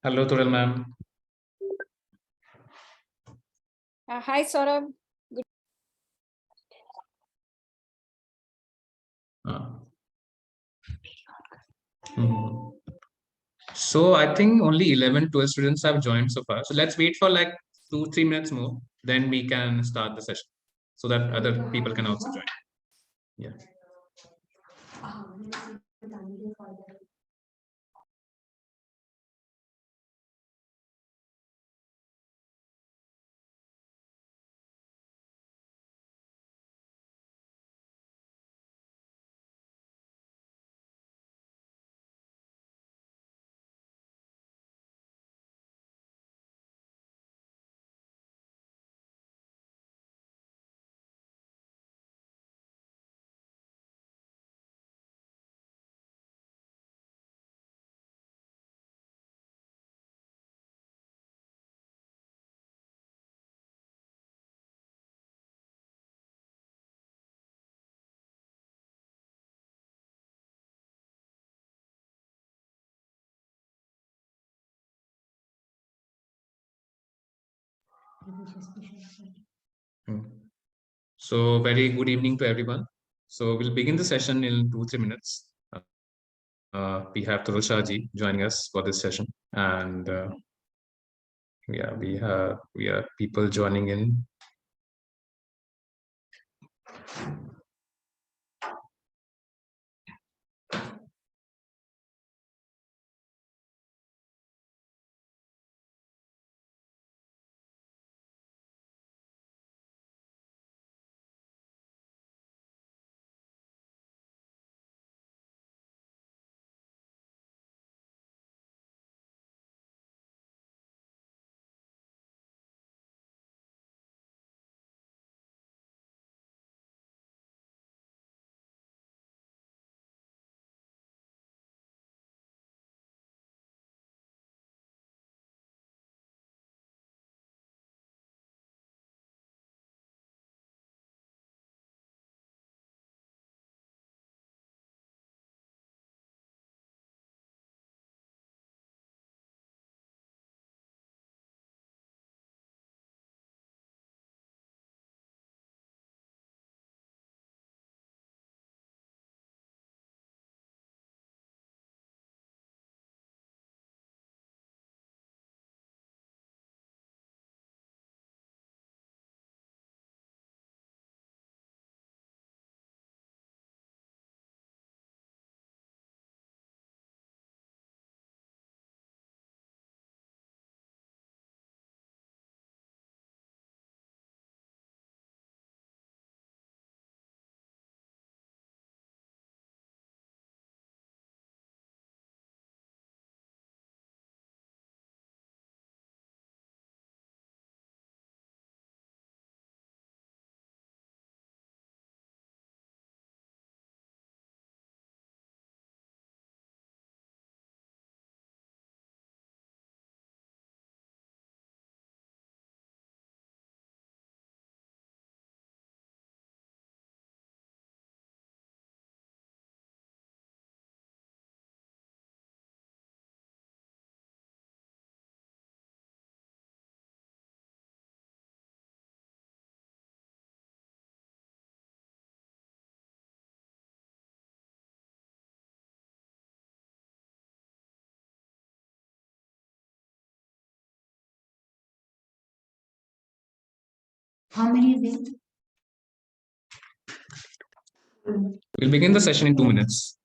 Hello, Tural ma'am. Hi, Saurabh. Mhm. So I think only 11, 12 students have joined so far. So let's wait for like 2, 3 minutes more. Then we can start the session so that other people can also join. Yeah. Hmm. So very good evening to everyone. So we'll begin the session in 2, 3 minutes. We have Turul Shahji joining us for this session, and yeah, we have people joining in. How many is it? We'll begin the session in 2 minutes.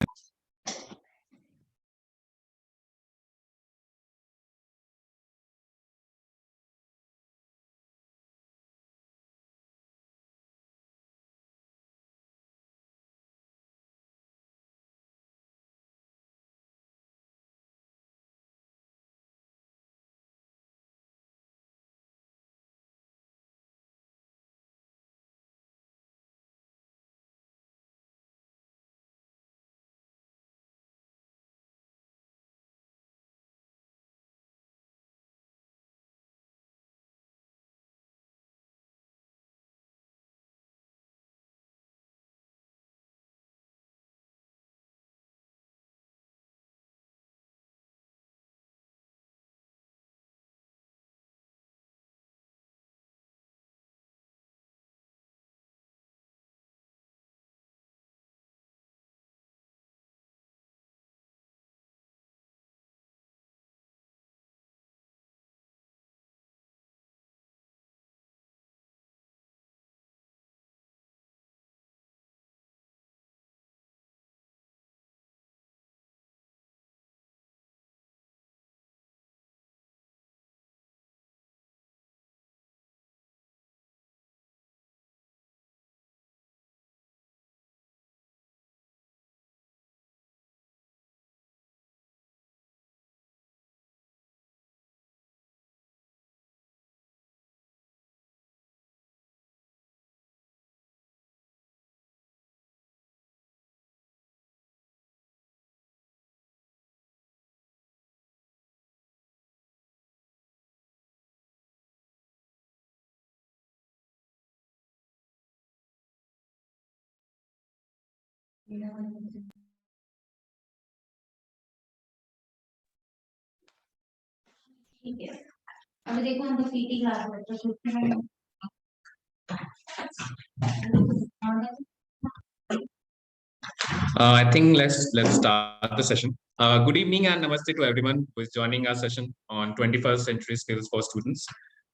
I think let's start the session. Good evening and namaste to everyone who is joining our session on 21st century skills for students.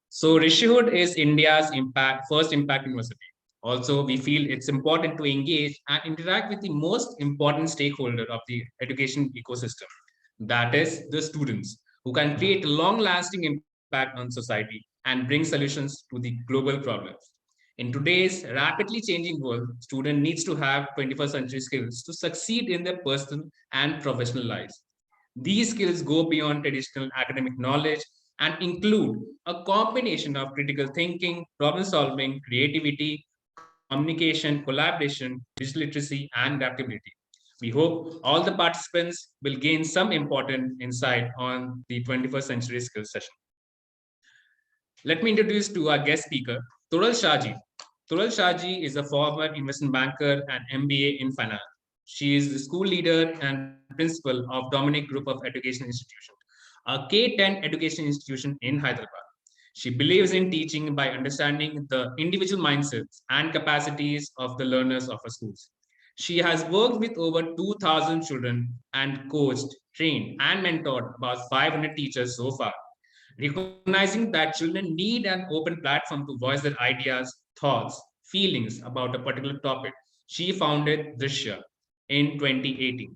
So Rishihood is India's first impact university. Also, we feel it's important to engage and interact with the most important stakeholder of the education ecosystem, that is the students, who can create a long-lasting impact on society and bring solutions to the global problems. In today's rapidly changing world, student needs to have 21st century skills to succeed in their personal and professional lives. These skills go beyond traditional academic knowledge and include a combination of critical thinking, problem solving, creativity, communication, collaboration, digital literacy, and adaptability. We hope all the participants will gain some important insight on the 21st century skills session. Let me introduce to our guest speaker, Tural Shahji. Tural Shahji is a former investment banker and MBA in finance. She is the school leader and principal of Dominic Group of Education Institution, a K-10 education institution in Hyderabad. She believes in teaching by understanding the individual mindsets and capacities of the learners of her schools. She has worked with over 2,000 children and coached, trained, and mentored about 500 teachers so far. Recognizing that children need an open platform to voice their ideas, thoughts, feelings about a particular topic, she founded Drishya in 2018.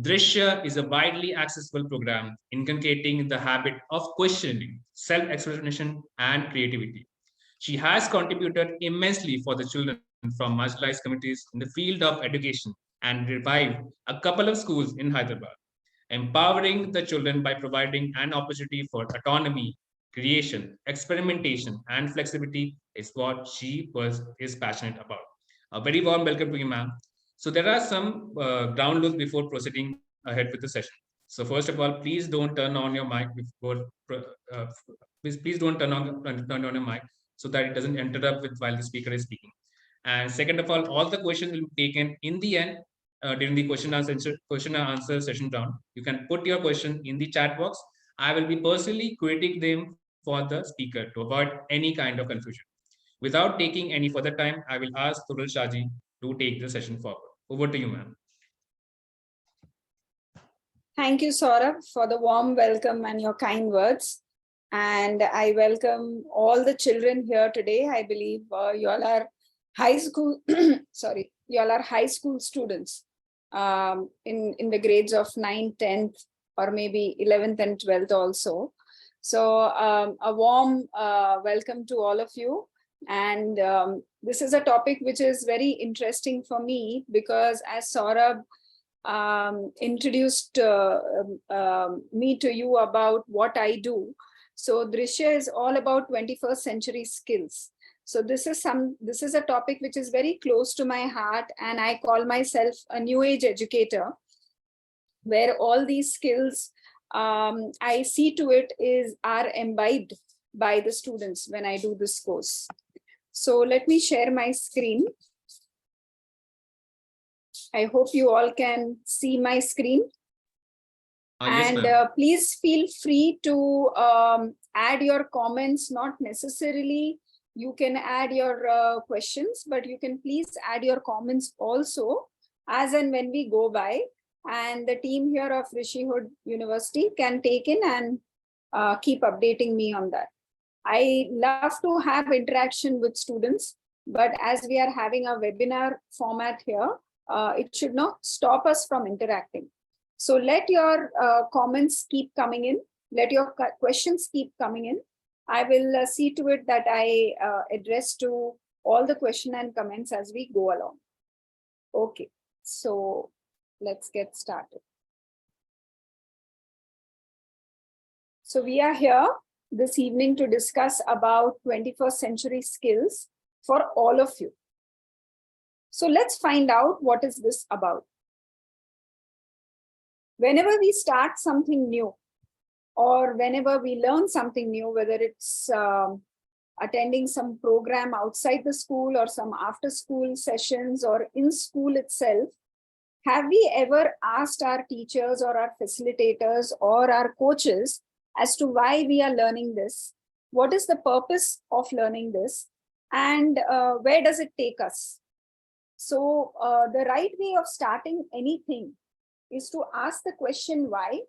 Drishya is a widely accessible program inculcating the habit of questioning, self explanation, and creativity. She has contributed immensely for the children from marginalized communities in the field of education and revived a couple of schools in Hyderabad. Empowering the children by providing an opportunity for autonomy, creation, experimentation, and flexibility is what is passionate about. A very warm welcome to you, ma'am. So there are some ground rules before proceeding ahead with the session. So first of all, please don't turn on your mic before. Uh, please don't turn on your mic so that it doesn't interrupt with while the speaker is speaking. And second of all the questions will be taken in the end during the question and answer session round. You can put your question in the chat box. I will be personally critic them for the speaker to avoid any kind of confusion. Without taking any further time, I will ask Turul Shaji to take the session forward. Over to you, ma'am. Thank you, Saurabh, for the warm welcome and your kind words. And I welcome all the children here today. I believe you all are high school, sorry, you all are high school students in the grades of 9th, 10th, or maybe 11th and 12th also. So a warm welcome to all of you. And this is a topic which is very interesting for me because as Saurabh introduced me to you about what I do. So Drishya is all about 21st century skills. So this is a topic which is very close to my heart, and I call myself a new age educator, where all these skills I see to it are imbibed by the students when I do this course. So let me share my screen. I hope you all can see my screen. And please feel free to add your comments. Not necessarily you can add your questions, but you can please add your comments also as and when we go by. And the team here of Rishihood University can take in and keep updating me on that. I love to have interaction with students, but as we are having a webinar format here, it should not stop us from interacting. So let your comments keep coming in. Let your questions keep coming in. I will see to it that I address to all the question and comments as we go along. Okay, so let's get started. So we are here this evening to discuss about 21st century skills for all of you. So let's find out what is this about. Whenever we start something new, or whenever we learn something new, whether it's attending some program outside the school or some after school sessions or in school itself, have we ever asked our teachers or our facilitators or our coaches as to why we are learning this? What is the purpose of learning this? And where does it take us? So the right way of starting anything is to ask the question why,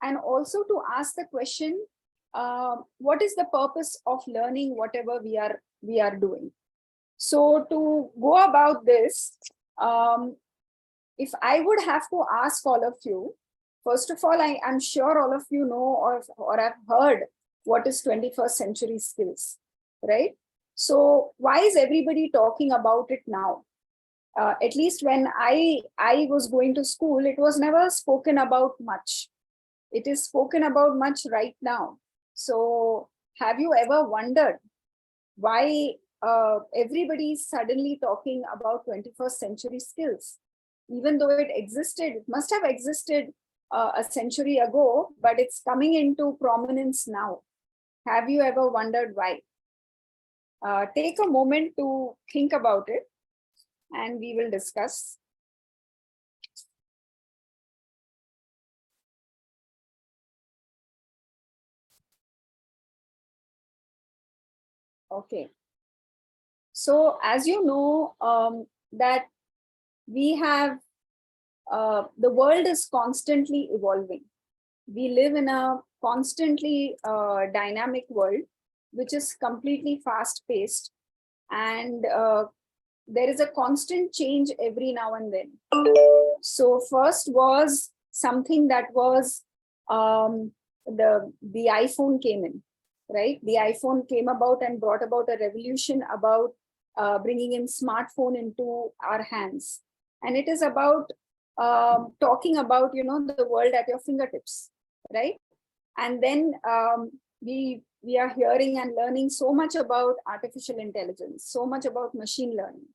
and also to ask the question, what is the purpose of learning whatever we are doing? So to go about this, if I would have to ask all of you, first of all, I'm sure all of you know or have heard what is 21st century skills, right? So why is everybody talking about it now? At least when I was going to school, it was never spoken about much. It is spoken about much right now. So have you ever wondered why everybody is suddenly talking about 21st century skills? Even though it existed, it must have existed a century ago, but it's coming into prominence now. Have you ever wondered why? Take a moment to think about it, and we will discuss. Okay. So as you know, that we have, the world is constantly evolving. We live in a constantly dynamic world, which is completely fast paced. And there is a constant change every now and then. So first was something that was the iPhone came in, right? The iPhone came about and brought about a revolution about bringing in smartphone into our hands. And it is about talking about, the world at your fingertips, right? And then we are hearing and learning so much about artificial intelligence, so much about machine learning,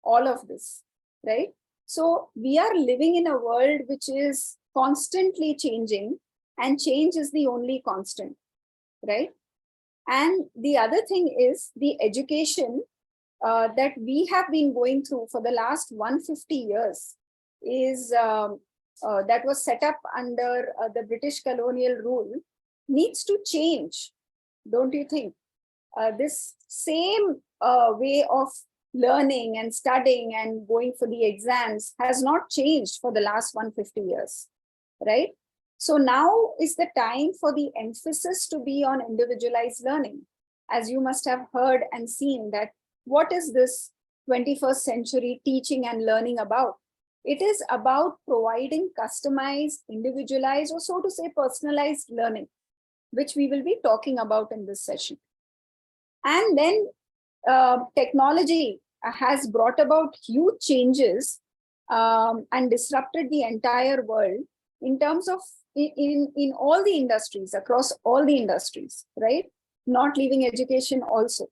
all of this, right? So we are living in a world which is constantly changing, and change is the only constant, right? And the other thing is the education that we have been going through for the last 150 years is that was set up under the British colonial rule needs to change, don't you think? This same way of learning and studying and going for the exams has not changed for the last 150 years, right? So now is the time for the emphasis to be on individualized learning. As you must have heard and seen that what is this 21st century teaching and learning about? It is about providing customized, individualized, or so to say, personalized learning, which we will be talking about in this session. And then technology has brought about huge changes and disrupted the entire world in terms of in all the industries, across all the industries, right? Not leaving education also.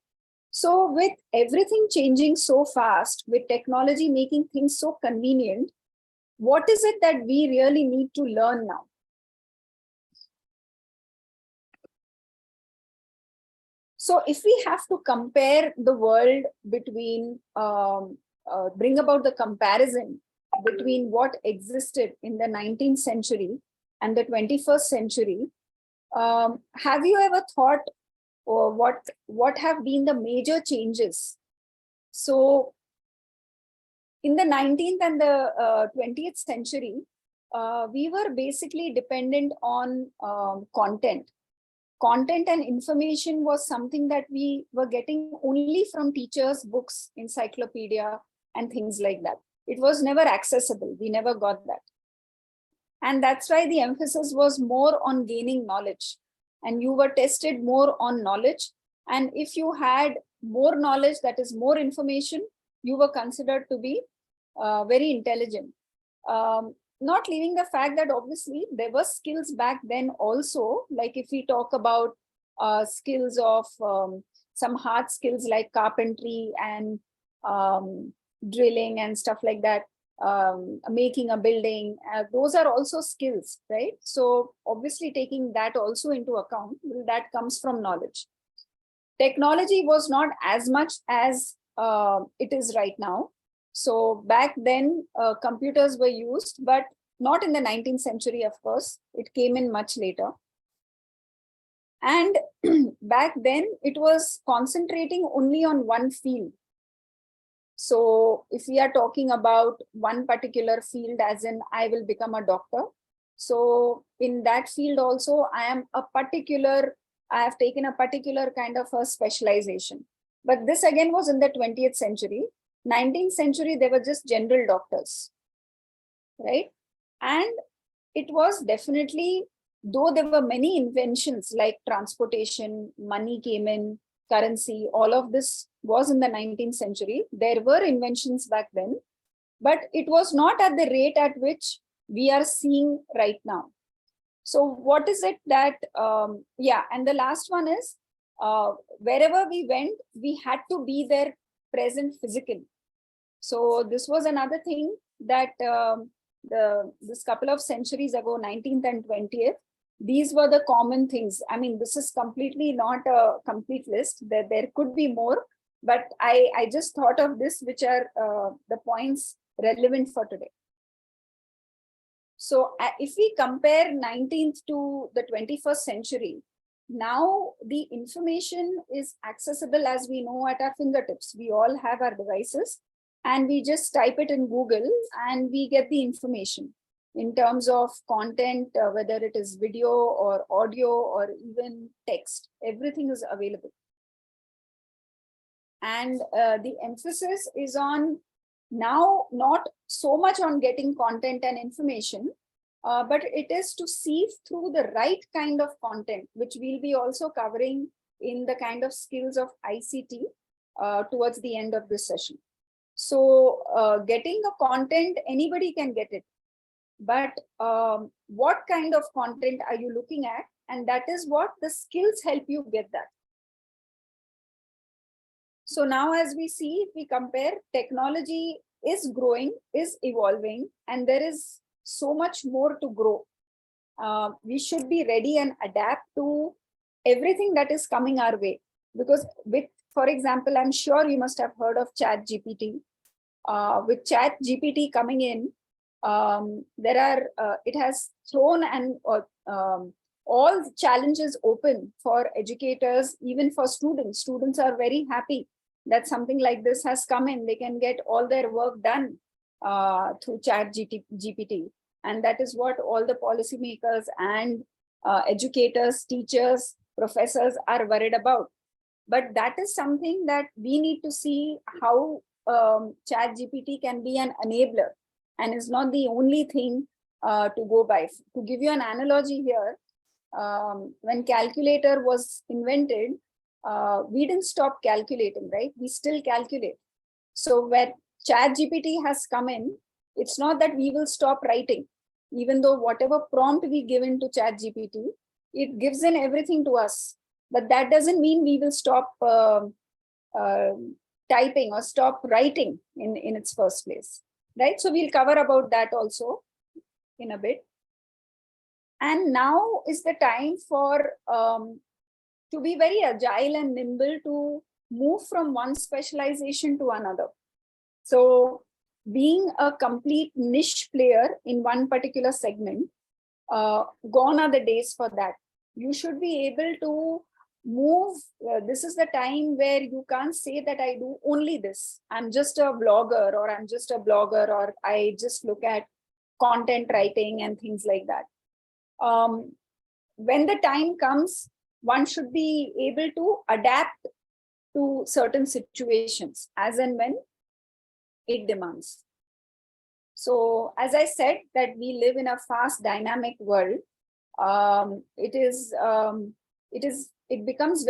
So with everything changing so fast, with technology making things so convenient, what is it that we really need to learn now? So if we have to compare the world between, bring about the comparison between what existed in the 19th century and the 21st century, have you ever thought or what have been the major changes? So in the 19th and the 20th century, we were basically dependent on content. Content and information was something that we were getting only from teachers, books, encyclopedia, and things like that. It was never accessible. We never got that. And that's why the emphasis was more on gaining knowledge. And you were tested more on knowledge. And if you had more knowledge, that is more information, you were considered to be very intelligent. Not leaving the fact that obviously there were skills back then also, like if we talk about skills of some hard skills like carpentry and drilling and stuff like that, making a building, those are also skills, right? So obviously taking that also into account, that comes from knowledge. Technology was not as much as it is right now. So back then, computers were used, but not in the 19th century, of course. It came in much later. And back then, it was concentrating only on one field. So if we are talking about one particular field, as in I will become a doctor. So in that field also, I have taken a particular kind of a specialization. But this again was in the 20th century. 19th century, they were just general doctors, right? And it was definitely, though there were many inventions like transportation, money came in, currency, all of this was in the 19th century. There were inventions back then, but it was not at the rate at which we are seeing right now. So what is it that, and the last one is, wherever we went, we had to be there present physically. So this was another thing that this couple of centuries ago, 19th and 20th, these were the common things. I mean, this is completely not a complete list. There could be more, but I just thought of this, which are the points relevant for today. So if we compare 19th to the 21st century, now the information is accessible, as we know, at our fingertips. We all have our devices and we just type it in Google and we get the information in terms of content, whether it is video or audio or even text, everything is available. And the emphasis is on now not so much on getting content and information, but it is to sieve through the right kind of content, which we'll be also covering in the kind of skills of ICT towards the end of this session. So getting a content, anybody can get it. But what kind of content are you looking at? And that is what the skills help you get that. So now as we see, if we compare, technology is growing, is evolving, and there is so much more to grow. We should be ready and adapt to everything that is coming our way. Because with, for example, I'm sure you must have heard of ChatGPT. With ChatGPT coming in, it has thrown all challenges open for educators, even for students. Students are very happy that something like this has come in. They can get all their work done through ChatGPT. And that is what all the policymakers and educators, teachers, professors are worried about. But that is something that we need to see how ChatGPT can be an enabler and is not the only thing to go by. To give you an analogy here, when calculator was invented, we didn't stop calculating, right? We still calculate. So where ChatGPT has come in, it's not that we will stop writing, even though whatever prompt we give into ChatGPT, it gives in everything to us. But that doesn't mean we will stop typing or stop writing in its first place, right? So we'll cover about that also in a bit. And now is the time for to be very agile and nimble to move from one specialization to another. So being a complete niche player in one particular segment, gone are the days for that. You should be able to move. This is the time where you can't say that I do only this. I'm just a vlogger, or I'm just a blogger, or I just look at content writing and things like that. When the time comes, one should be able to adapt to certain situations as and when it demands. So as I said, that we live in a fast, dynamic world. It becomes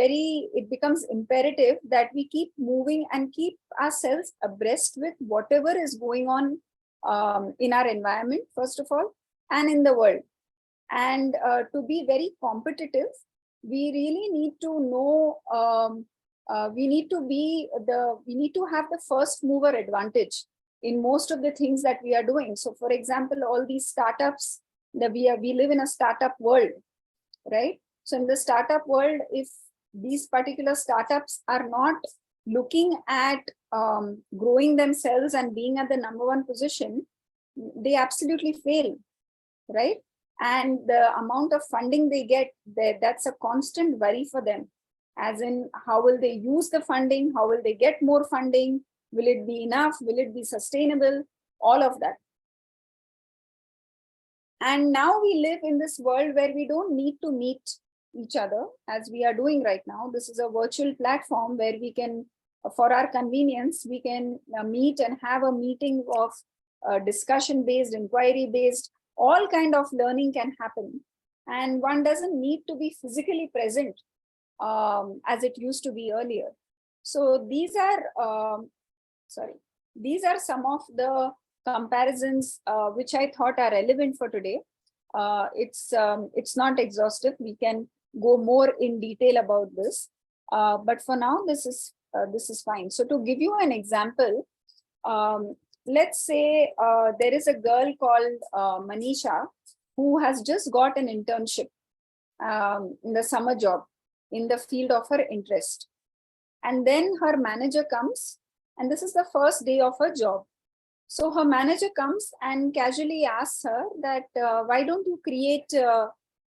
imperative that we keep moving and keep ourselves abreast with whatever is going on in our environment, first of all, and in the world. And to be very competitive, we really need to know, we need to have the first mover advantage in most of the things that we are doing. So for example, all these startups, we live in a startup world, right? So in the startup world, if these particular startups are not looking at growing themselves and being at the #1 position, they absolutely fail, right? And the amount of funding they get, that's a constant worry for them. As in, how will they use the funding? How will they get more funding? Will it be enough? Will it be sustainable? All of that. And now we live in this world where we don't need to meet each other as we are doing right now. This is a virtual platform where we can, for our convenience, we can meet and have a meeting of discussion-based, inquiry-based, all kind of learning can happen. And one doesn't need to be physically present as it used to be earlier. So these are, these are some of the comparisons which I thought are relevant for today. It's not exhaustive. We can go more in detail about this, but for now this is fine. So to give you an example, let's say there is a girl called Manisha who has just got an internship in the summer job in the field of her interest, and then her manager comes, and this is the first day of her job. So her manager comes and casually asks her that, why don't you create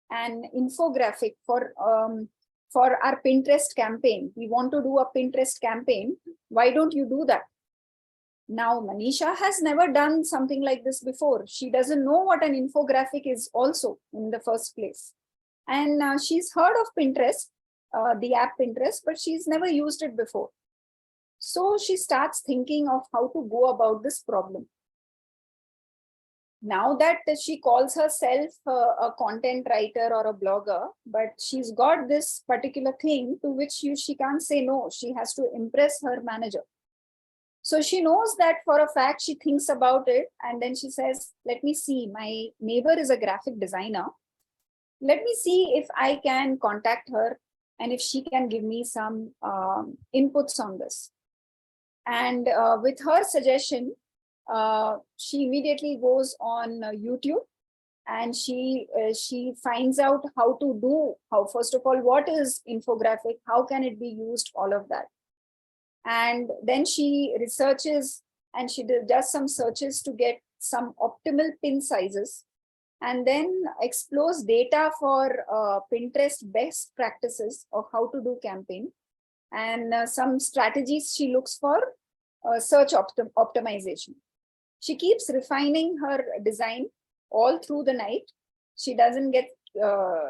an infographic for our Pinterest campaign? We want to do a Pinterest campaign. Why don't you do that? Now, Manisha has never done something like this before. She doesn't know what an infographic is also in the first place. And she's heard of Pinterest, the app Pinterest, but she's never used it before. So she starts thinking of how to go about this problem. Now that she calls herself a content writer or a blogger, but she's got this particular thing to which she can't say no. She has to impress her manager. So she knows that for a fact. She thinks about it, and then she says, let me see, my neighbor is a graphic designer. Let me see if I can contact her and if she can give me some inputs on this. And with her suggestion, she immediately goes on YouTube, and she finds out how to do, first of all, what is infographic, how can it be used, all of that. And then she researches and she does some searches to get some optimal pin sizes, and then explores data for Pinterest best practices of how to do campaign, and some strategies she looks for search optimization. She keeps refining her design all through the night. She doesn't get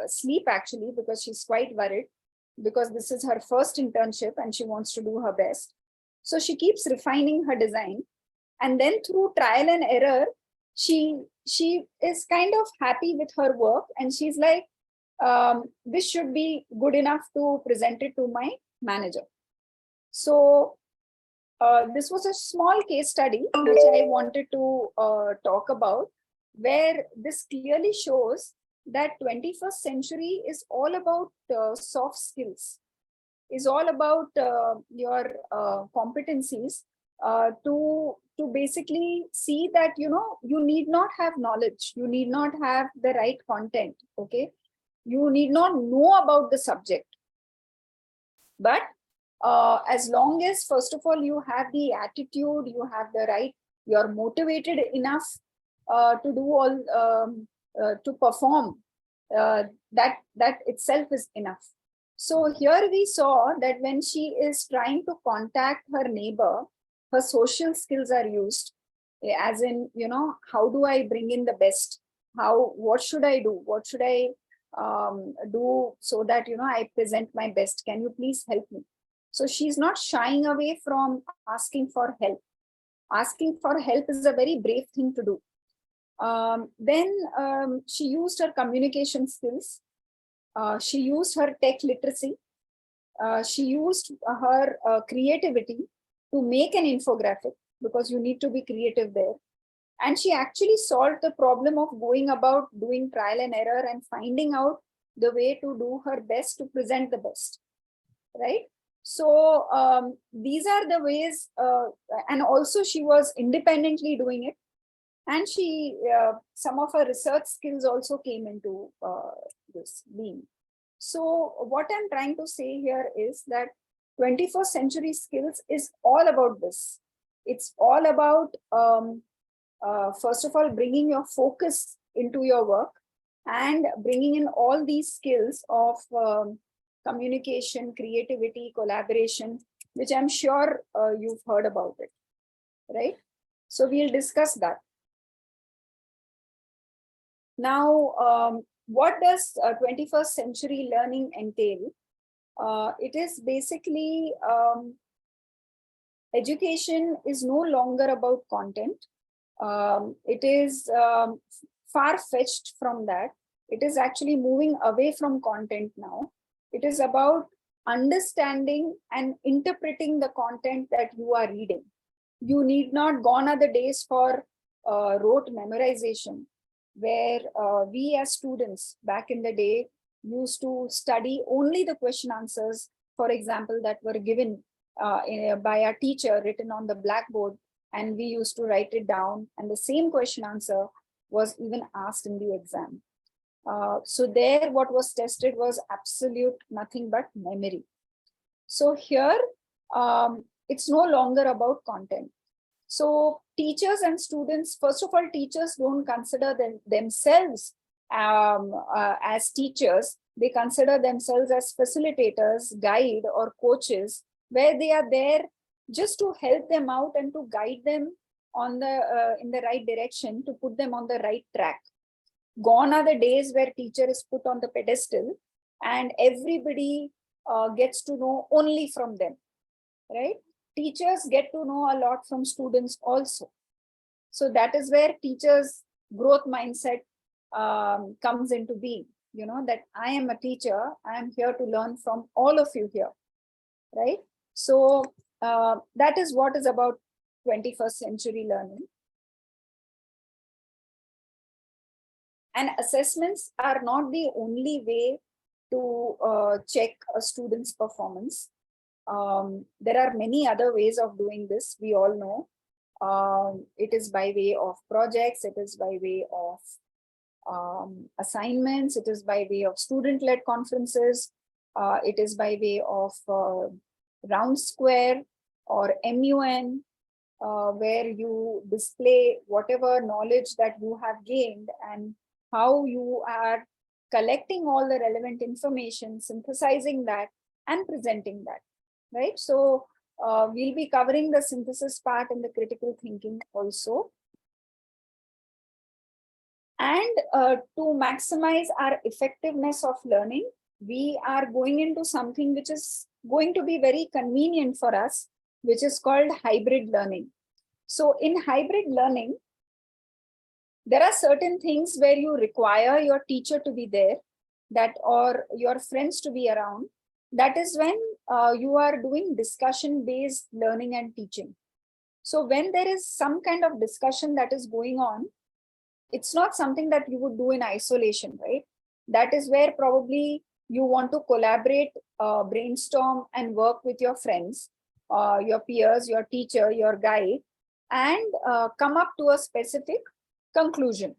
sleep actually, because she's quite worried, because this is her first internship and she wants to do her best. So she keeps refining her design, and then through trial and error, she is kind of happy with her work, and she's like, this should be good enough to present it to my manager. So this was a small case study which I wanted to talk about, where this clearly shows that 21st century is all about soft skills, is all about your competencies to basically see that, you need not have knowledge, you need not have the right content, okay? You need not know about the subject, but as long as, first of all, you have the attitude, you have the right, you're motivated enough to do all, to perform, that itself is enough. So here we saw that when she is trying to contact her neighbor, her social skills are used, as in, how do I bring in the best? What should I do? What should I do so that, I present my best? Can you please help me? So she's not shying away from asking for help. Asking for help is a very brave thing to do. Then she used her communication skills. She used her tech literacy. She used her creativity to make an infographic, because you need to be creative there. And she actually solved the problem of going about doing trial and error and finding out the way to do her best to present the best, right? So these are the ways, and also she was independently doing it. And she, some of her research skills also came into this being. So what I'm trying to say here is that 21st century skills is all about this. It's all about, first of all, bringing your focus into your work and bringing in all these skills of communication, creativity, collaboration, which I'm sure you've heard about it, right? So we'll discuss that. Now, what does 21st century learning entail? It is basically, education is no longer about content. It is far-fetched from that. It is actually moving away from content now. It is about understanding and interpreting the content that you are reading. You need not, gone are the days for rote memorization, where we as students back in the day used to study only the question answers, for example, that were given by our teacher, written on the blackboard, and we used to write it down, and the same question answer was even asked in the exam. So there what was tested was absolute nothing but memory. So here it's no longer about content. So teachers and students, first of all, teachers don't consider themselves as teachers. They consider themselves as facilitators, guide, or coaches, where they are there just to help them out and to guide them on the in the right direction, to put them on the right track. Gone are the days where teacher is put on the pedestal and everybody gets to know only from them, right? Teachers get to know a lot from students also. So that is where teachers' growth mindset comes into being, you know, that I am a teacher, I am here to learn from all of you here, right? So that is what is about 21st century learning. And assessments are not the only way to check a student's performance. There are many other ways of doing this, we all know. It is by way of projects, it is by way of assignments, it is by way of student-led conferences, it is by way of round square or MUN, where you display whatever knowledge that you have gained and how you are collecting all the relevant information, synthesizing that and presenting that, right? So we'll be covering the synthesis part and the critical thinking also. And to maximize our effectiveness of learning, we are going into something which is going to be very convenient for us, which is called hybrid learning. So in hybrid learning, there are certain things where you require your teacher to be there, that or your friends to be around. That is when you are doing discussion-based learning and teaching. So when there is some kind of discussion that is going on, it's not something that you would do in isolation, right? That is where probably you want to collaborate, brainstorm, and work with your friends, your peers, your teacher, your guide, and come up to a specific conclusion,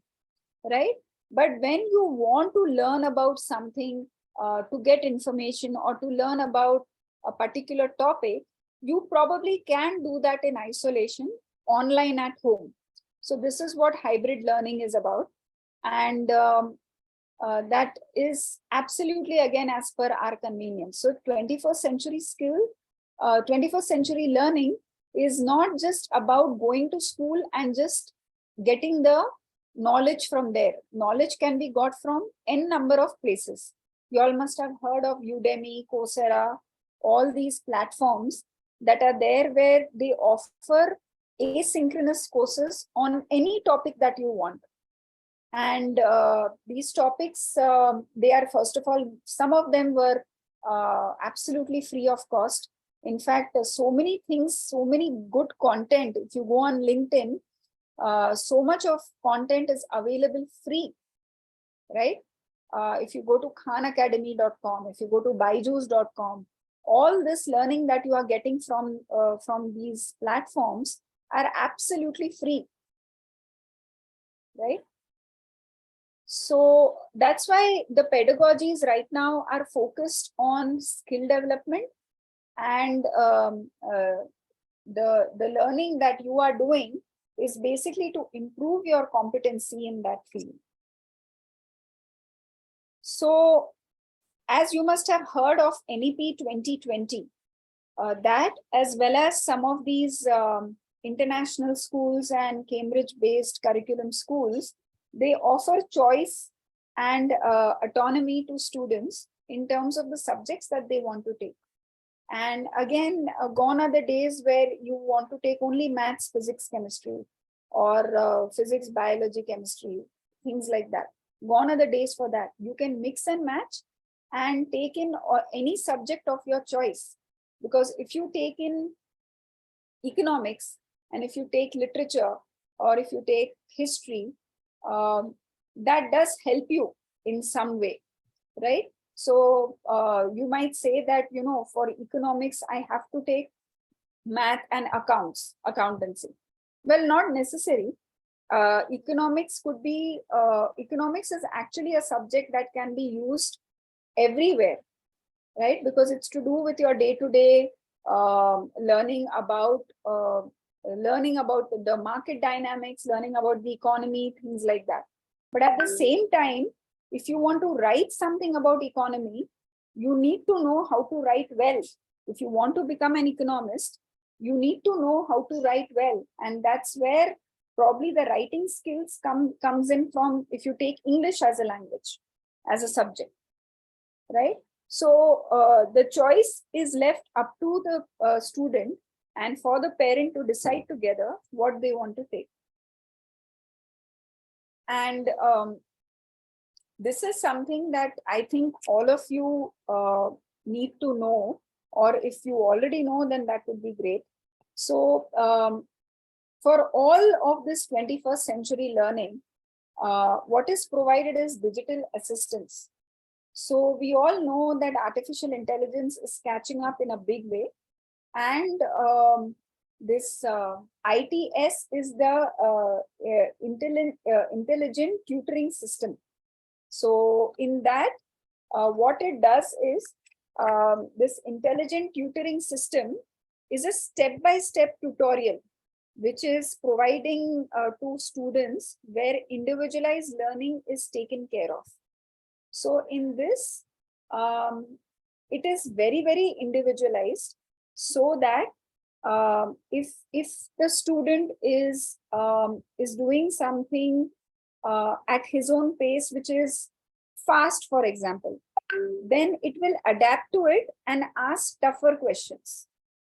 right? But when you want to learn about something, to get information or to learn about a particular topic, you probably can do that in isolation, online at home. So this is what hybrid learning is about. And that is absolutely, again, as per our convenience. So 21st century skill, 21st century learning is not just about going to school and just getting the knowledge from there. Knowledge can be got from n number of places. You all must have heard of Udemy, Coursera, all these platforms that are there where they offer asynchronous courses on any topic that you want. And these topics, they are, first of all, some of them were absolutely free of cost. In fact, so many things, so many good content. If you go on LinkedIn, so much of content is available free, right? If you go to khanacademy.com, if you go to byju's.com, all this learning that you are getting from these platforms are absolutely free, right? So that's why the pedagogies right now are focused on skill development and the learning that you are doing is basically to improve your competency in that field. So, as you must have heard of NEP 2020, that as well as some of these international schools and Cambridge-based curriculum schools, they offer choice and autonomy to students in terms of the subjects that they want to take. And again, gone are the days where you want to take only maths, physics, chemistry, or physics, biology, chemistry, things like that. Gone are the days for that. You can mix and match and take in any subject of your choice. Because if you take in economics, and if you take literature, or if you take history, that does help you in some way, right? So you might say that, you know, for economics, I have to take math and accountancy. Well, not necessary. Economics could be, economics is actually a subject that can be used everywhere, right? Because it's to do with your day-to-day learning about the market dynamics, learning about the economy, things like that. But at the same time, if you want to write something about economy, you need to know how to write well. If you want to become an economist, you need to know how to write well. And that's where probably the writing skills comes in from, if you take English as a language, as a subject, right? So the choice is left up to the student and for the parent to decide together what they want to take. And this is something that I think all of you need to know, or if you already know, then that would be great. So for all of this 21st century learning, what is provided is digital assistance. So we all know that artificial intelligence is catching up in a big way. And this ITS is the intelligent tutoring system. So in that, what it does is, this intelligent tutoring system is a step-by-step tutorial, which is providing to students where individualized learning is taken care of. So in this, it is very, very individualized, so that if the student is doing something at his own pace, which is fast, for example, then it will adapt to it and ask tougher questions,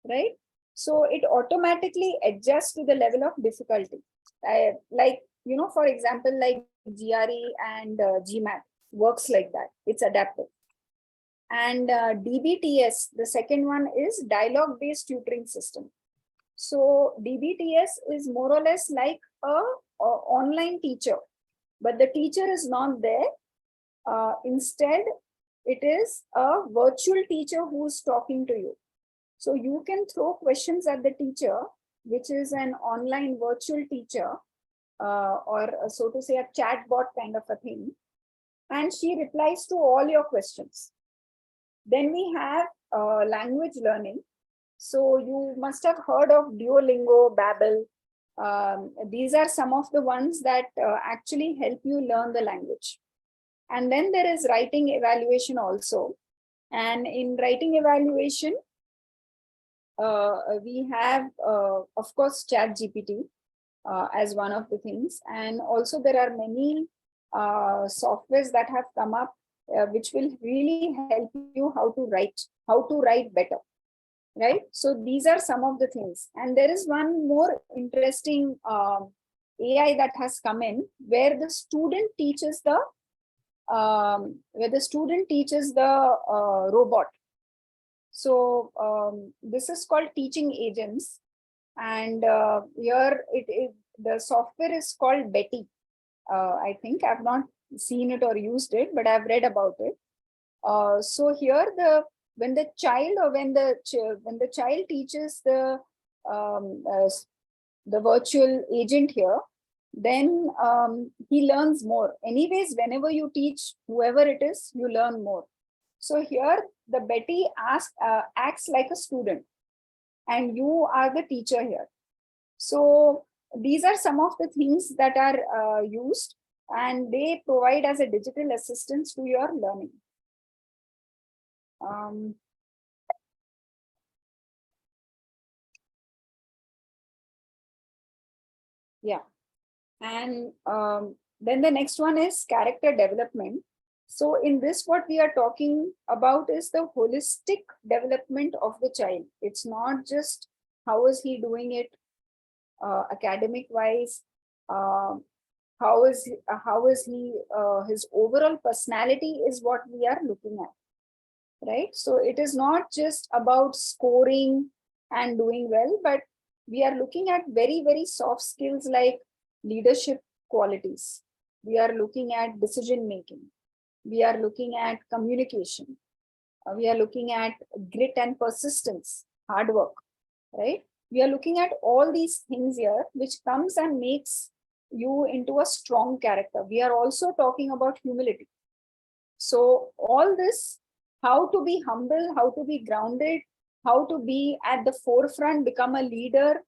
right? So it automatically adjusts to the level of difficulty. Like, you know, for example, like GRE and GMAT works like that. It's adaptive. And DBTS, the second one, is dialogue-based tutoring system. So DBTS is more or less like a online teacher, but the teacher is not there. Instead, it is a virtual teacher who's talking to you. So you can throw questions at the teacher, which is an online virtual teacher, or so to say a chatbot kind of a thing, and she replies to all your questions. Then we have language learning. So you must have heard of Duolingo, Babbel. These are some of the ones that actually help you learn the language. And then there is writing evaluation also. And in writing evaluation, we have, of course, ChatGPT as one of the things. And also there are many softwares that have come up which will really help you how to write better, right? So these are some of the things. And there is one more interesting AI that has come in, where the student teaches the robot. So this is called teaching agents, and here the software is called Betty. I think I've not seen it or used it, but I've read about it. So here when the child teaches the virtual agent here, then he learns more. Anyways, whenever you teach whoever it is, you learn more. So here the Betty acts like a student and you are the teacher here. So these are some of the things that are used and they provide as a digital assistance to your learning. Yeah. And then the next one is character development. So in this, what we are talking about is the holistic development of the child. It's not just how is he doing it academic wise, how is he his overall personality is what we are looking at, right? So it is not just about scoring and doing well, but we are looking at very, very soft skills like leadership qualities. We are looking at decision making. We are looking at communication. We are looking at grit and persistence, hard work, right? We are looking at all these things here, which comes and makes you into a strong character. We are also talking about humility. So all this, how to be humble, how to be grounded, how to be at the forefront, become a leader,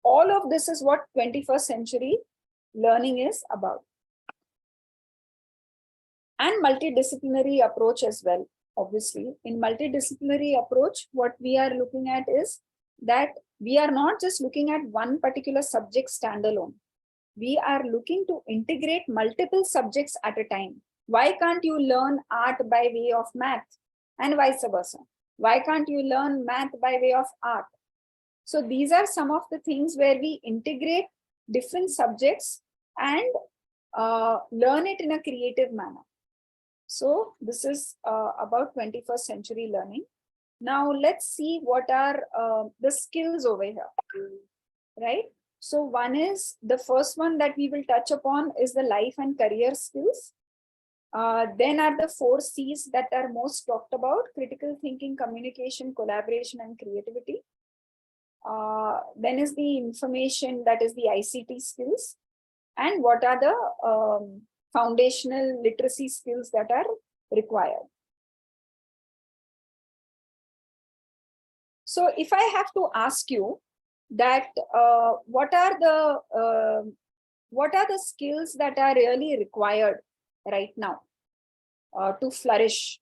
all of this is what 21st century learning is about. And multidisciplinary approach as well, obviously. In multidisciplinary approach, what we are looking at is that we are not just looking at one particular subject standalone. We are looking to integrate multiple subjects at a time. Why can't you learn art by way of math and vice versa? Why can't you learn math by way of art? So these are some of the things where we integrate different subjects and learn it in a creative manner. So this is about 21st century learning. Now let's see what are the skills over here, right? So one is, the first one that we will touch upon is the life and career skills. Then are the 4 C's that are most talked about: critical thinking, communication, collaboration, and creativity. Then is the information, that is the ICT skills. And what are the foundational literacy skills that are required. So if I have to ask you that what are the skills that are really required right now to flourish?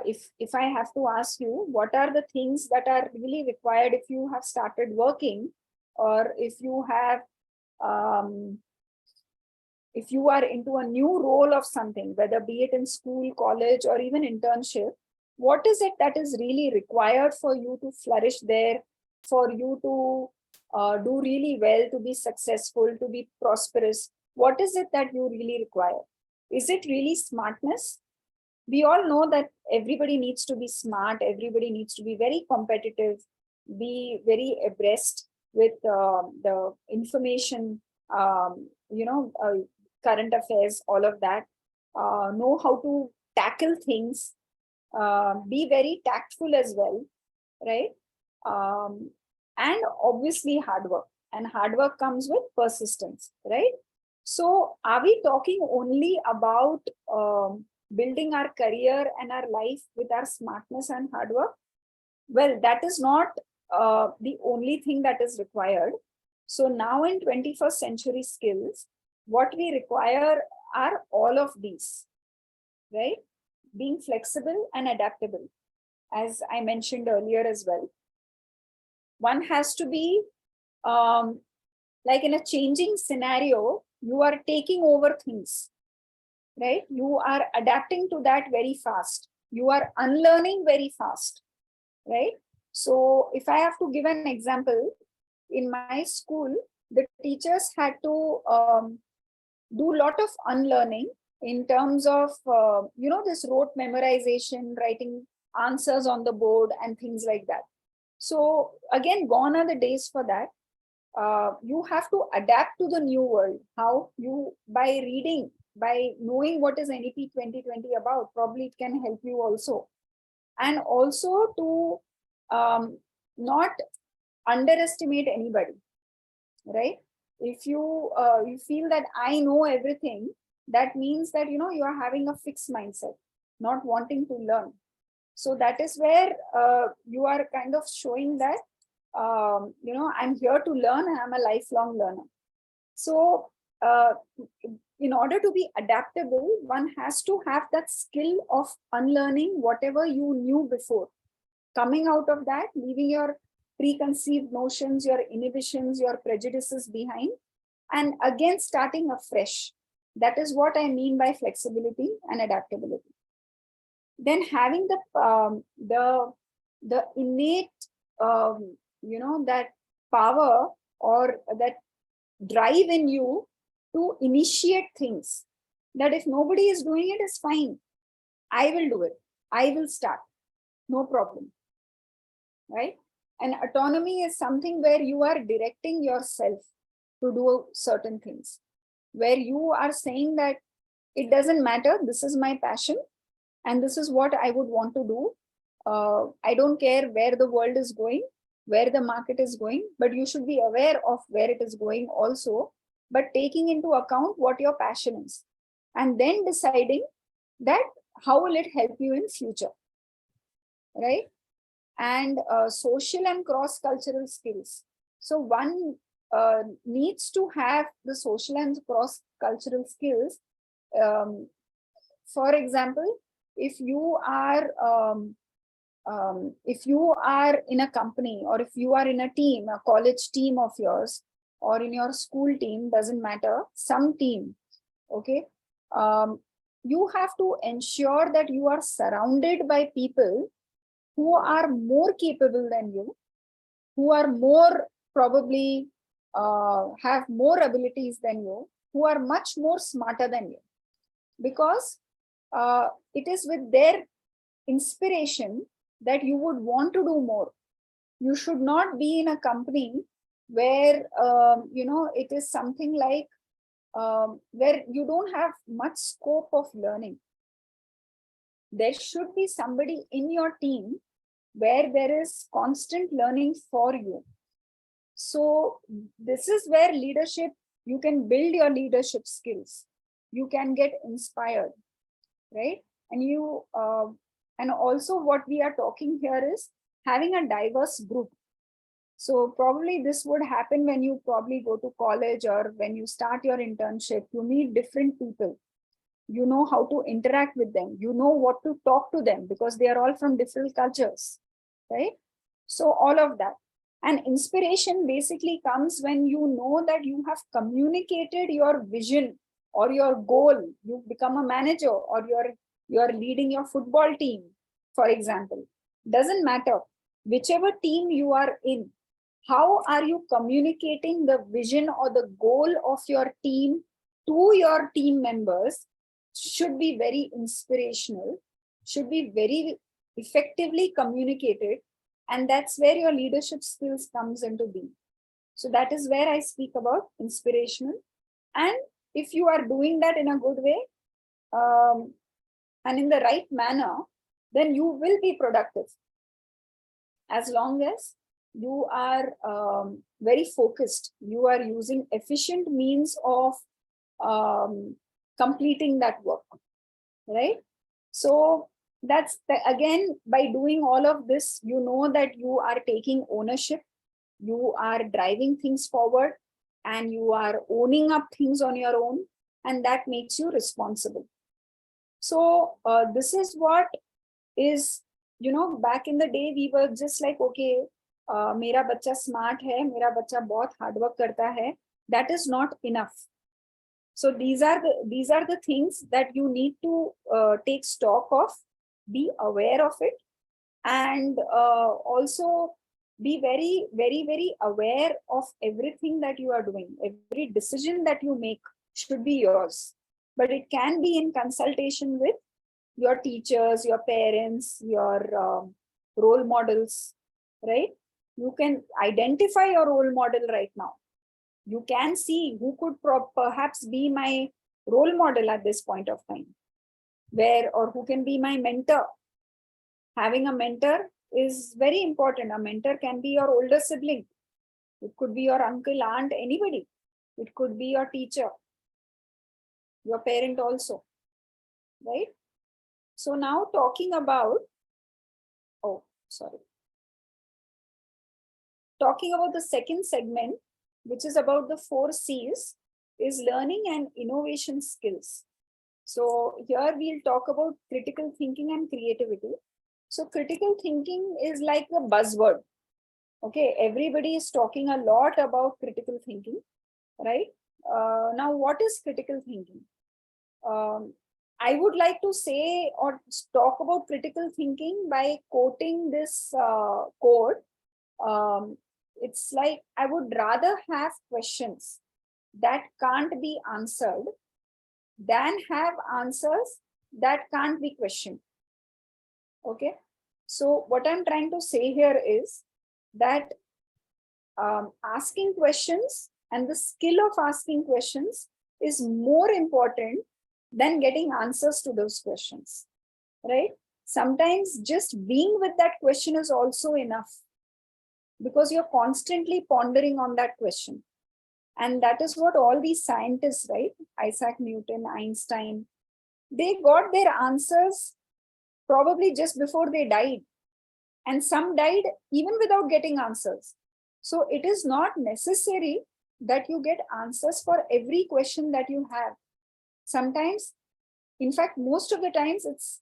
If I have to ask you, what are the things that are really required if you have started working, or if you have if you are into a new role of something, whether be it in school, college, or even internship, what is it that is really required for you to flourish there, for you to do really well, to be successful, to be prosperous? What is it that you really require? Is it really smartness? We all know that everybody needs to be smart, everybody needs to be very competitive, be very abreast with the information, current affairs, all of that, know how to tackle things, be very tactful as well, right? And obviously hard work. And hard work comes with persistence, right? So are we talking only about building our career and our life with our smartness and hard work? Well, that is not the only thing that is required. So now in 21st century skills, what we require are all of these, right? Being flexible and adaptable, as I mentioned earlier as well. One has to be like in a changing scenario, you are taking over things, right? You are adapting to that very fast. You are unlearning very fast, right? So if I have to give an example, in my school, the teachers had to do a lot of unlearning in terms of, this rote memorization, writing answers on the board and things like that. So again, gone are the days for that. You have to adapt to the new world. How? You, by reading, by knowing what is NEP 2020 about, probably it can help you also. And also to not underestimate anybody, right? If you you feel that I know everything, that means that you are having a fixed mindset. not wanting to learn. So that is where you are kind of showing that, I'm here to learn and I'm a lifelong learner. So in order to be adaptable, one has to have that skill of unlearning whatever you knew before. Coming out of that, leaving your preconceived notions, your inhibitions, your prejudices behind, and again starting afresh. That is what I mean by flexibility and adaptability. Then having the innate, that power or that drive in you to initiate things. That if nobody is doing it, is fine. I will do it. I will start. No problem. Right? And autonomy is something where you are directing yourself to do certain things, where you are saying that it doesn't matter, this is my passion and this is what I would want to do. I don't care where the world is going, where the market is going, but you should be aware of where it is going also, but taking into account what your passion is, and then deciding that how will it help you in future, right? And social and cross-cultural skills. So one needs to have the social and cross-cultural skills. For example, if you are in a company, or if you are in a team, a college team of yours, or in your school team, doesn't matter, some team, okay, you have to ensure that you are surrounded by people who are more capable than you, who are more probably have more abilities than you, who are much more smarter than you, because it is with their inspiration that you would want to do more. You should not be in a company where it is something like where you don't have much scope of learning. There should be somebody in your team where there is constant learning for you. So this is where leadership, you can build your leadership skills. You can get inspired, right? And and also what we are talking here is having a diverse group. So probably this would happen when you probably go to college or when you start your internship. You meet different people. You know how to interact with them. You know what to talk to them because they are all from different cultures, right? So all of that. And inspiration basically comes when you know that you have communicated your vision or your goal. You become a manager, or you're leading your football team, for example. Doesn't matter. Whichever team you are in, how are you communicating the vision or the goal of your team to your team members should be very inspirational, should be very effectively communicated, and that's where your leadership skills comes into being. So that is where I speak about inspirational. And if you are doing that in a good way and in the right manner, then you will be productive, as long as you are very focused. You are using efficient means of completing that work, right? So that's again, by doing all of this, you know that you are taking ownership, you are driving things forward, and you are owning up things on your own, and that makes you responsible. So this is what is, back in the day, we were just like, okay, मेरा बच्चा smart है, मेरा बच्चा बहुत hard work करता है. That is not enough. So these are the things that you need to take stock of, be aware of it, and also be very, very, very aware of everything that you are doing. Every decision that you make should be yours, but it can be in consultation with your teachers, your parents, your role models, right? You can identify your role model right now. You can see who could perhaps be my role model at this point of time, or who can be my mentor. Having a mentor is very important. A mentor can be your older sibling. It could be your uncle, aunt, anybody. It could be your teacher, your parent also, right? So now talking about, talking about the second segment, which is about the 4 C's, is learning and innovation skills. So here we'll talk about critical thinking and creativity. So critical thinking is like a buzzword. Okay, everybody is talking a lot about critical thinking, right? Now, what is critical thinking? I would like to say or talk about critical thinking by quoting this quote. It's like, I would rather have questions that can't be answered than have answers that can't be questioned. Okay, so what I'm trying to say here is that asking questions and the skill of asking questions is more important than getting answers to those questions, right? Sometimes just being with that question is also enough, because you're constantly pondering on that question. And that is what all these scientists, right? Isaac Newton, Einstein, they got their answers probably just before they died. And some died even without getting answers. So it is not necessary that you get answers for every question that you have. Sometimes, in fact, most of the times, it's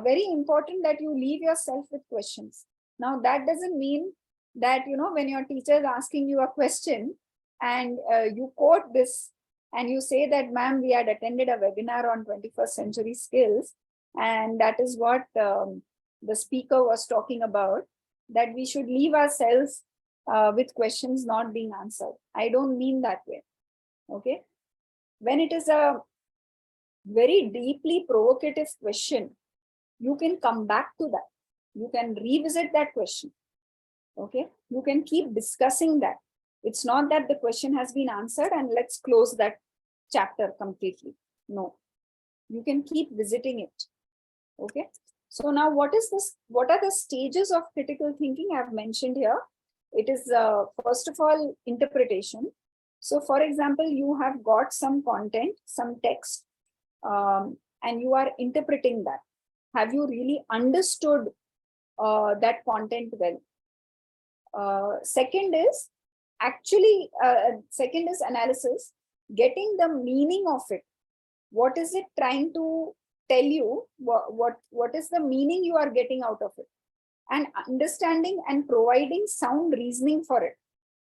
very important that you leave yourself with questions. Now, that doesn't mean that, you know, when your teacher is asking you a question and you quote this and you say that, ma'am, we had attended a webinar on 21st century skills, and that is what the speaker was talking about, that we should leave ourselves with questions not being answered. I don't mean that way. Okay. When it is a very deeply provocative question, you can come back to that. You can revisit that question. Okay. You can keep discussing that. It's not that the question has been answered and let's close that chapter completely. No. You can keep visiting it. Okay. So now what is this? What are the stages of critical thinking I've mentioned here? It is first of all, interpretation. So for example, you have got some content, some text, and you are interpreting that. Have you really understood that content well? Second is analysis, getting the meaning of it. What is it trying to tell you? What is the meaning you are getting out of it? And understanding and providing sound reasoning for it.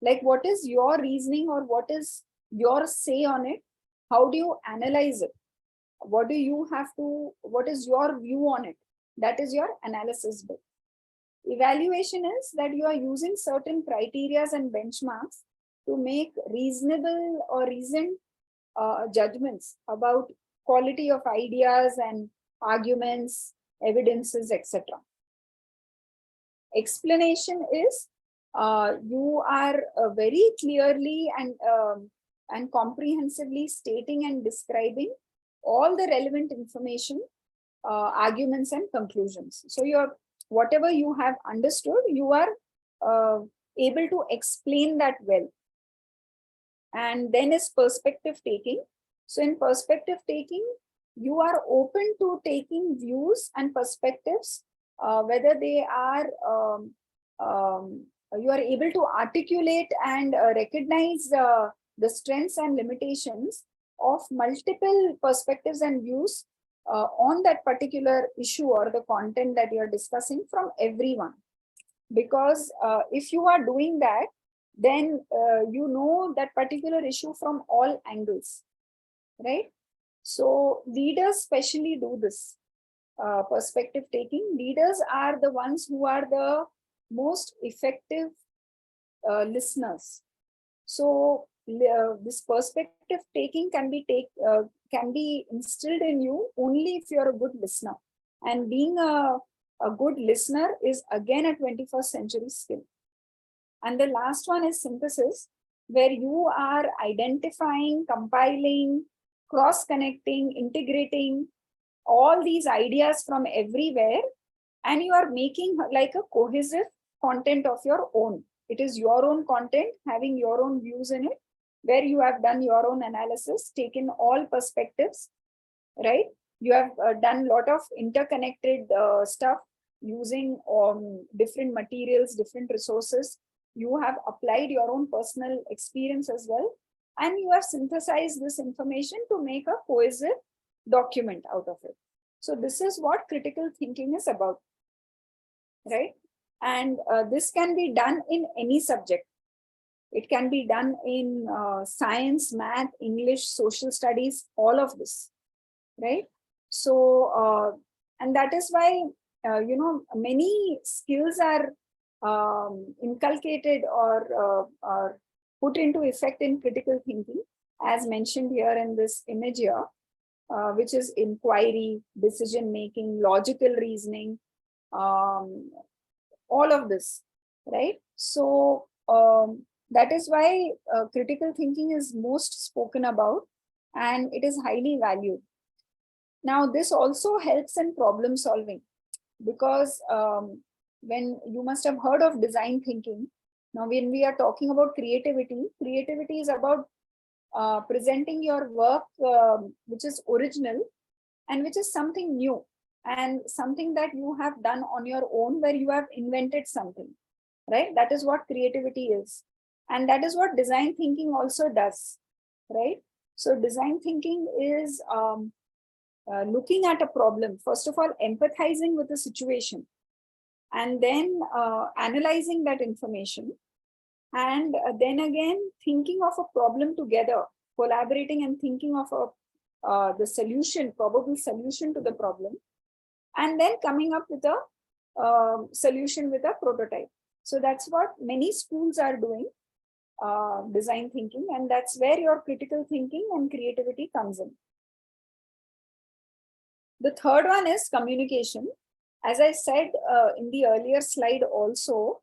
Like, what is your reasoning or what is your say on it? How do you analyze it? What is your view on it? That is your analysis bit. Evaluation is that you are using certain criteria and benchmarks to make reasonable or reasoned judgments about quality of ideas and arguments, evidences, etc. Explanation is you are very clearly and comprehensively stating and describing all the relevant information, arguments and conclusions. So whatever you have understood, you are able to explain that well. And then is perspective taking. So in perspective taking, you are open to taking views and perspectives, whether they are, you are able to articulate and recognize the strengths and limitations of multiple perspectives and views on that particular issue or the content that you are discussing from everyone. Because if you are doing that, then you know that particular issue from all angles, right? So leaders specially do this perspective taking. Leaders are the ones who are the most effective listeners. So this perspective taking can be instilled in you only if you're a good listener. And being a good listener is again a 21st century skill. And the last one is synthesis, where you are identifying, compiling, cross-connecting, integrating all these ideas from everywhere, and you are making like a cohesive content of your own. It is your own content, having your own views in it, where you have done your own analysis, taken all perspectives, right? You have done a lot of interconnected stuff using different materials, different resources. You have applied your own personal experience as well. And you have synthesized this information to make a cohesive document out of it. So this is what critical thinking is about, right? And this can be done in any subject. It can be done in science, math, English, social studies, all of this, right? So, and that is why, many skills are inculcated or put into effect in critical thinking, as mentioned here in this image here, which is inquiry, decision making, logical reasoning, all of this, right? So that is why critical thinking is most spoken about, and it is highly valued. Now, this also helps in problem solving, because when you must have heard of design thinking. Now, when we are talking about creativity, creativity is about presenting your work which is original and which is something new and something that you have done on your own, where you have invented something, right? That is what creativity is. And that is what design thinking also does, right? So design thinking is looking at a problem, first of all, empathizing with the situation, and then analyzing that information, and then again thinking of a problem together, collaborating and thinking of the solution, probable solution to the problem, and then coming up with a solution with a prototype. So that's what many schools are doing, design thinking, and that's where your critical thinking and creativity comes in. The third one is communication. As I said in the earlier slide also,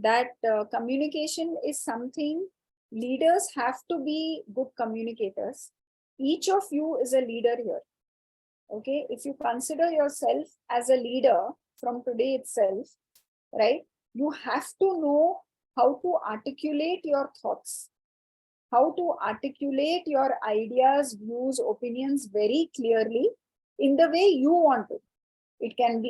that communication is something leaders have to be good communicators. Each of you is a leader here. Okay, if you consider yourself as a leader from today itself, right, you have to know how to articulate your thoughts, how to articulate your ideas, views, opinions very clearly in the way you want to. It can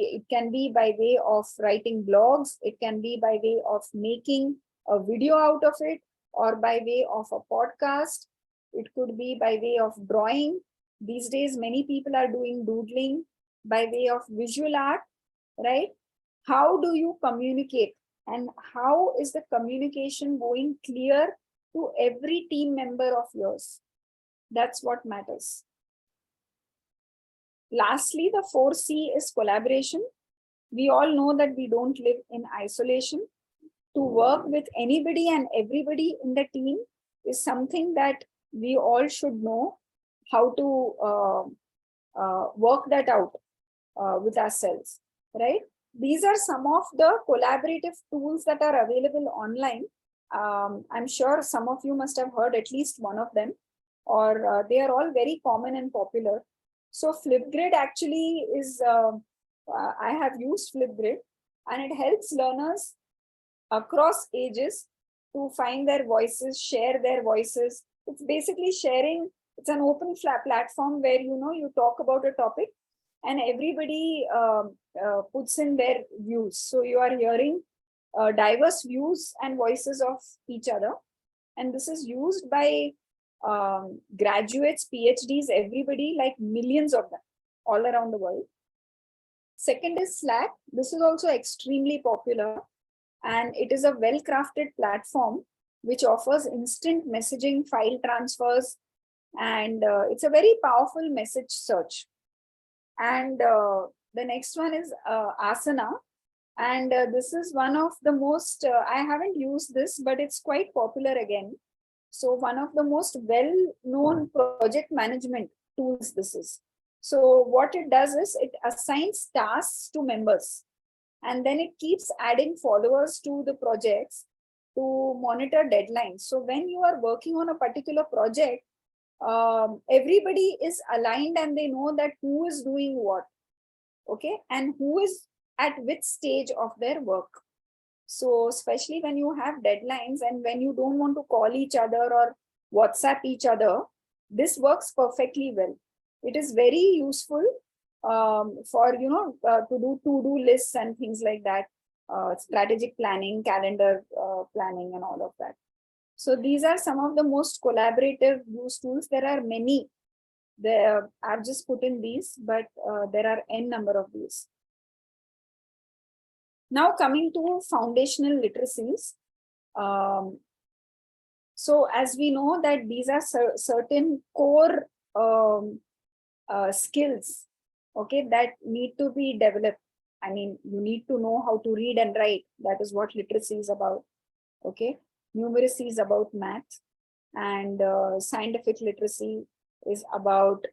be by way of writing blogs, it can be by way of making a video out of it, or by way of a podcast. It could be by way of drawing. These days, many people are doing doodling, by way of visual art, right? How do you communicate? And how is the communication going clear to every team member of yours? That's what matters. Lastly, the 4C is collaboration. We all know that we don't live in isolation. To work with anybody and everybody in the team is something that we all should know how to work that out with ourselves, right? These are some of the collaborative tools that are available online. I'm sure some of you must have heard at least one of them, or they are all very common and popular. So Flipgrid actually is, I have used Flipgrid, and it helps learners across ages to find their voices, share their voices. It's basically sharing. It's an open platform where, you talk about a topic and everybody puts in their views. So you are hearing diverse views and voices of each other. And this is used by graduates, PhDs, everybody, like millions of them all around the world. Second is Slack. This is also extremely popular, and it is a well-crafted platform which offers instant messaging, file transfers, and it's a very powerful message search. And the next one is Asana. And this is one of the most, I haven't used this, but it's quite popular again. So one of the most well-known project management tools this is. So what it does is it assigns tasks to members, and then it keeps adding followers to the projects to monitor deadlines. So when you are working on a particular project, everybody is aligned and they know that who is doing what, okay, and who is at which stage of their work. So especially when you have deadlines and when you don't want to call each other or WhatsApp each other, this works perfectly well. It is very useful for, to do to-do lists and things like that, strategic planning, calendar planning, and all of that. So these are some of the most collaborative use tools. There are many. I've just put in these, but there are n number of these. Now coming to foundational literacies. So as we know that these are certain core skills, okay, that need to be developed. I mean, you need to know how to read and write. That is what literacy is about. Okay, numeracy is about math, and scientific literacy is about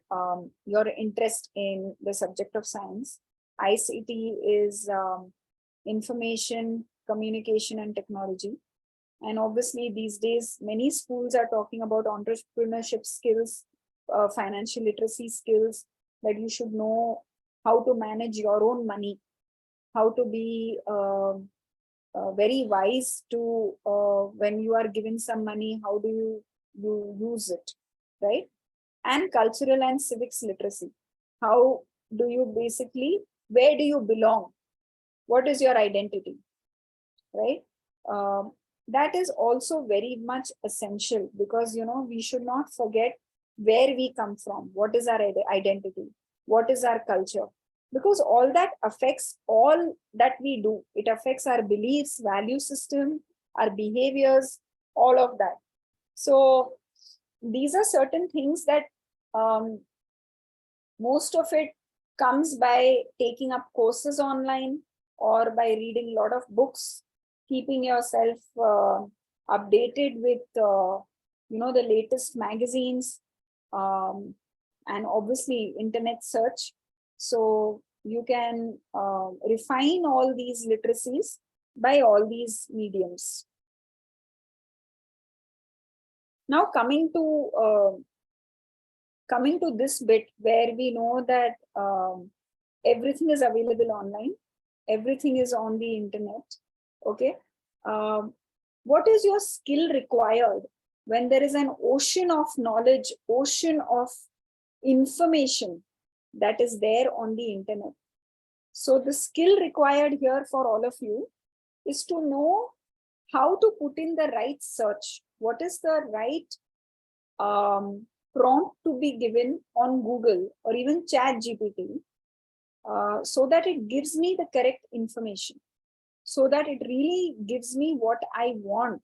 your interest in the subject of science. ICT is information, communication, and technology. And obviously, these days, many schools are talking about entrepreneurship skills, financial literacy skills, that you should know how to manage your own money, how to be very wise to when you are given some money, how do you use it, right? And cultural and civics literacy. How do you basically, where do you belong? What is your identity, right? That is also very much essential, because we should not forget where we come from, what is our identity, what is our culture, because all that affects all that we do. It affects our beliefs, value system, our behaviors, all of that. So these are certain things that most of it comes by taking up courses online or by reading a lot of books, keeping yourself updated with the latest magazines, and obviously internet search. So you can refine all these literacies by all these mediums. Now coming to this bit where we know that everything is available online, everything is on the internet. Okay, what is your skill required when there is an ocean of knowledge, ocean of information that is there on the internet? So the skill required here for all of you is to know how to put in the right search. What is the right prompt to be given on Google or even ChatGPT, so that it gives me the correct information, so that it really gives me what I want.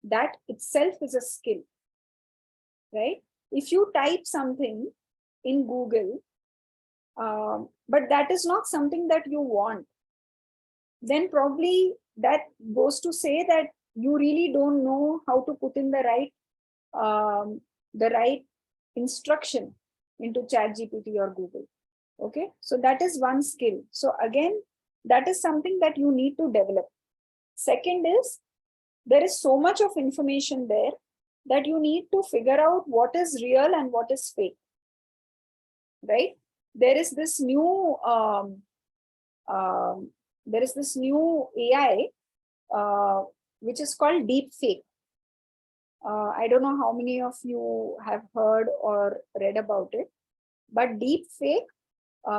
That itself is a skill, right? If you type something in Google, but that is not something that you want, then probably that goes to say that you really don't know how to put in the right instruction into ChatGPT or Google. Okay, so that is one skill. So again, that is something that you need to develop. Second is, there is so much of information there that you need to figure out what is real and what is fake, right? There is this new AI which is called deep fake. I don't know how many of you have heard or read about it, but deep fake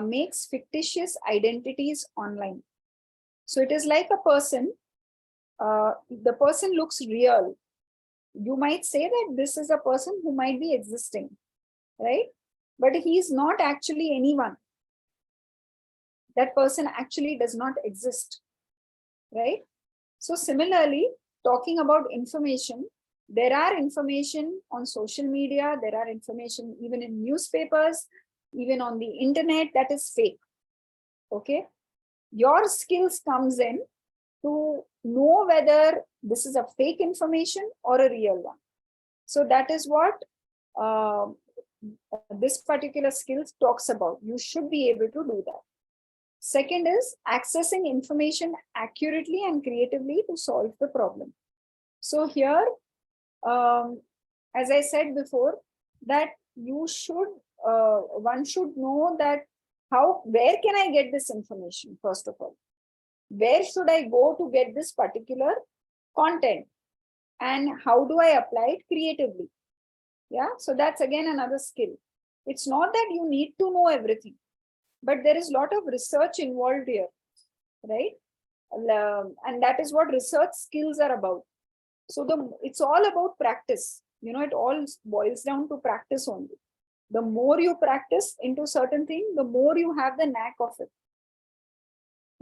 makes fictitious identities online. So it is like a person, the person looks real. You might say that this is a person who might be existing, right? But he is not actually anyone. That person actually does not exist, right? So similarly, talking about information, there are information on social media, there are information even in newspapers, even on the internet that is fake. Okay, your skills comes in to know whether this is a fake information or a real one. So that is what this particular skill talks about. You should be able to do that. Second is accessing information accurately and creatively to solve the problem. So here, as I said before, that you should, one should know that where can I get this information, first of all? Where should I go to get this particular content? And how do I apply it creatively? Yeah, so that's again another skill. It's not that you need to know everything. but there is a lot of research involved here, right? And that is what research skills are about. So it's all about practice. It all boils down to practice only. The more you practice into certain thing, the more you have the knack of it,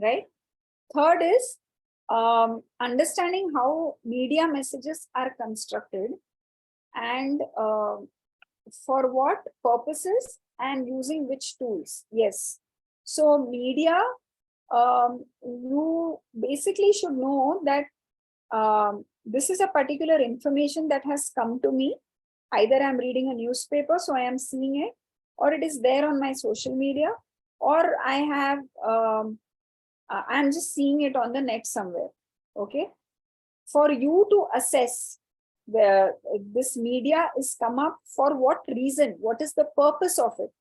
right? Third is understanding how media messages are constructed and for what purposes and using which tools. Yes. So media, you basically should know that this is a particular information that has come to me. Either I'm reading a newspaper, so I am seeing it, or it is there on my social media, or I'm just seeing it on the net somewhere. Okay. For you to assess this media is come up for what reason, what is the purpose of it?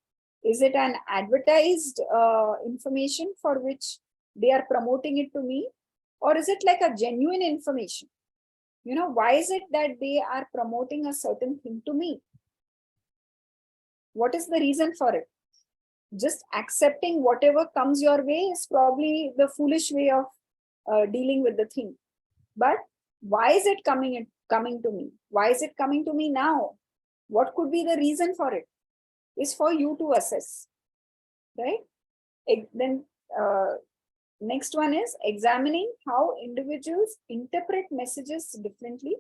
Is it an advertised information for which they are promoting it to me, or is it like a genuine information? Why is it that they are promoting a certain thing to me? What is the reason for it? Just accepting whatever comes your way is probably the foolish way of dealing with the thing. But why is it coming to me? Why is it coming to me now? What could be the reason for it? Is for you to assess, right? Then next one is examining how individuals interpret messages differently,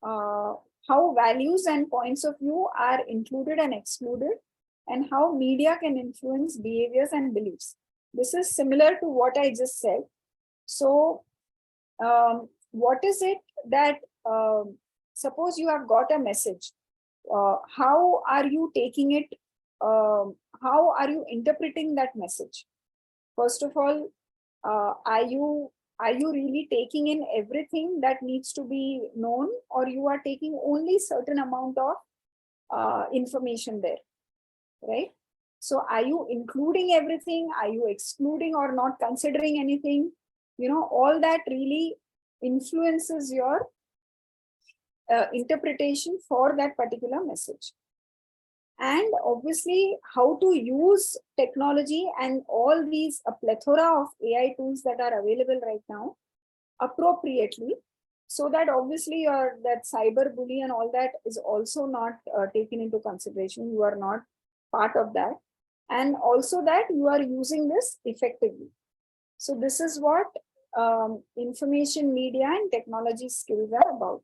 how values and points of view are included and excluded, and how media can influence behaviors and beliefs. This is similar to what I just said. So what is it that, suppose you have got a message, how are you taking it? How are you interpreting that message? First of all, are you really taking in everything that needs to be known, or you are taking only certain amount of information there, right? So are you including everything? Are you excluding or not considering anything? All that really influences your interpretation for that particular message. And obviously, how to use technology and all these a plethora of AI tools that are available right now appropriately, so that obviously that cyber bully and all that is also not taken into consideration. You are not part of that, and also that you are using this effectively. So this is what information media and technology skills are about.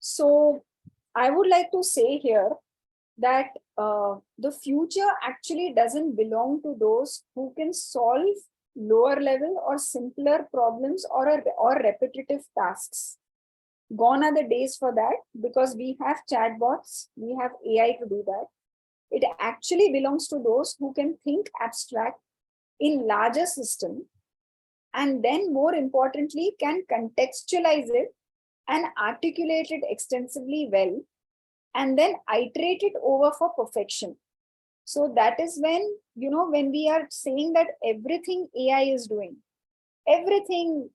So I would like to say here that the future actually doesn't belong to those who can solve lower level or simpler problems or repetitive tasks. Gone are the days for that, because we have chatbots, we have AI to do that. It actually belongs to those who can think abstract in larger system, and then more importantly can contextualize it and articulate it extensively well, and then iterate it over for perfection. So that is when, when we are saying that everything AI is doing, everything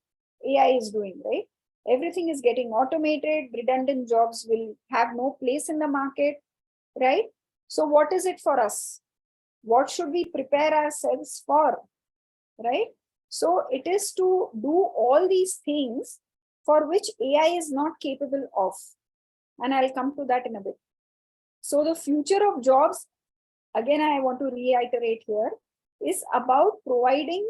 AI is doing, right? Everything is getting automated, redundant jobs will have no place in the market, right? So what is it for us? What should we prepare ourselves for, right? So it is to do all these things for which AI is not capable of. And I'll come to that in a bit. So the future of jobs, again, I want to reiterate here, is about providing,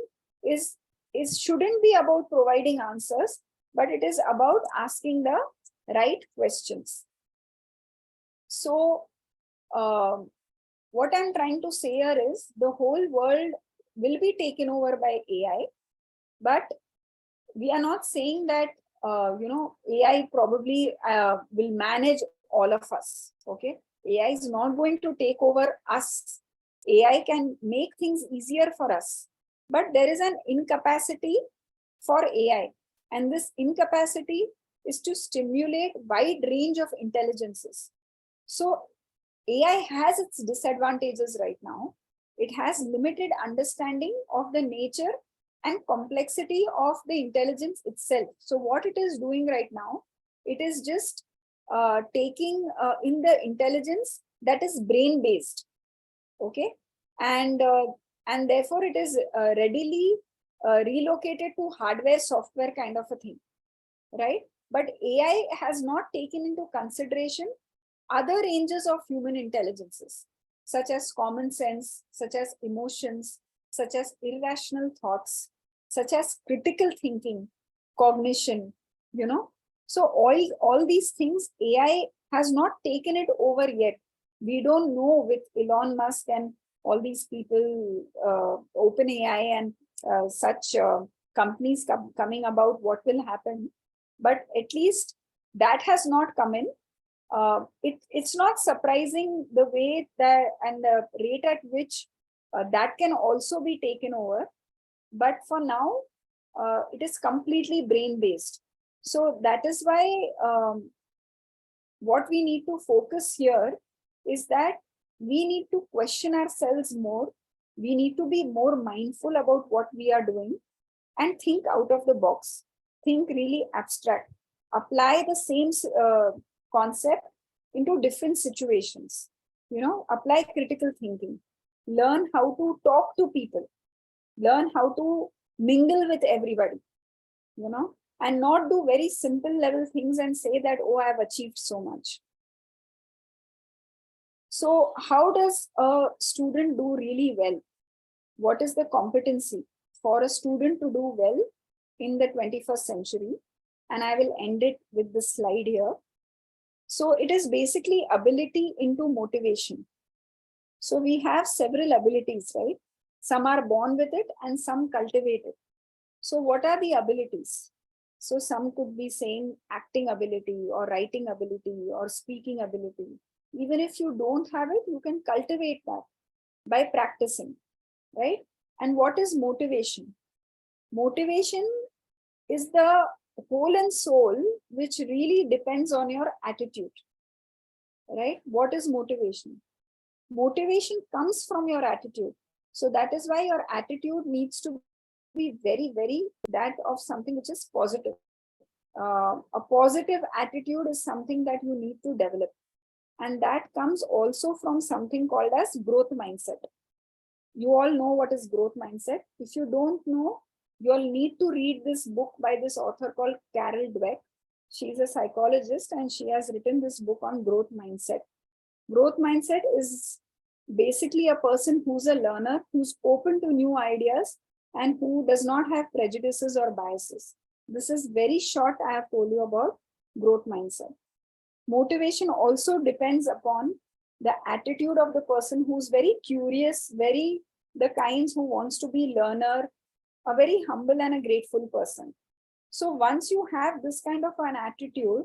shouldn't be about providing answers, but it is about asking the right questions. So what I'm trying to say here is the whole world will be taken over by AI, but we are not saying that AI probably will manage all of us. Okay, AI is not going to take over us. AI can make things easier for us, but there is an incapacity for AI, and this incapacity is to stimulate wide range of intelligences. So AI has its disadvantages right now. It has limited understanding of the nature and complexity of the intelligence itself. So what it is doing right now, it is just taking in the intelligence that is brain based. Okay, and therefore it is readily relocated to hardware software kind of a thing, right? But AI has not taken into consideration other ranges of human intelligences, such as common sense, such as emotions, such as irrational thoughts, such as critical thinking, cognition, you know. So all these things, AI has not taken it over yet. We don't know with Elon Musk and all these people, OpenAI and such companies coming about, what will happen. But at least that has not come in. It's not surprising the way that and the rate at which that can also be taken over. But for now, it is completely brain based. So that is why what we need to focus here is that we need to question ourselves more. We need to be more mindful about what we are doing and think out of the box. Think really abstract. Apply the same concept into different situations. You know, apply critical thinking. Learn how to talk to people. Learn how to mingle with everybody. You know, and not do very simple level things and say that, oh, I've achieved so much. So how does a student do really well? What is the competency for a student to do well in the 21st century? And I will end it with this slide here. So it is basically ability into motivation. So we have several abilities, right? Some are born with it and some cultivate it. So what are the abilities? So some could be saying acting ability or writing ability or speaking ability. Even if you don't have it, you can cultivate that by practicing, right? And what is motivation? Motivation is the whole and soul, which really depends on your attitude, right? What is motivation? Motivation comes from your attitude. So that is why your attitude needs to be very, very that of something which is positive. A positive attitude is something that you need to develop. And that comes also from something called as growth mindset. You all know what is growth mindset. If you don't know, you'll need to read this book by this author called Carol Dweck. She's a psychologist and she has written this book on growth mindset. Growth mindset is basically a person who's a learner, who's open to new ideas and who does not have prejudices or biases. This is very short. I have told you about growth mindset. Motivation also depends upon the attitude of the person who's very curious, very the kinds who wants to be learner, a very humble and a grateful person. So once you have this kind of an attitude,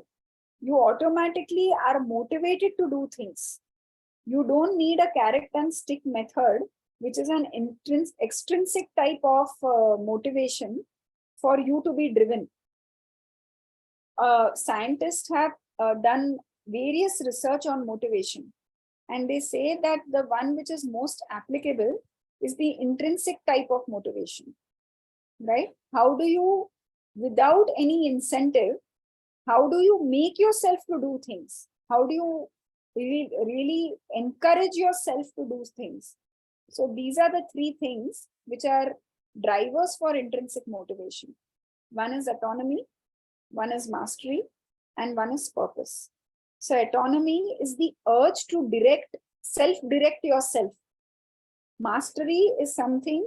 you automatically are motivated to do things. You don't need a carrot and stick method, which is an extrinsic type of motivation for you to be driven. Scientists have done various research on motivation, and they say that the one which is most applicable is the intrinsic type of motivation, right? How do you, without any incentive, how do you make yourself to do things? How do you really encourage yourself to do things? So these are the three things which are drivers for intrinsic motivation. One is autonomy, one is mastery, and one is purpose. So autonomy is the urge to self-direct yourself. Mastery is something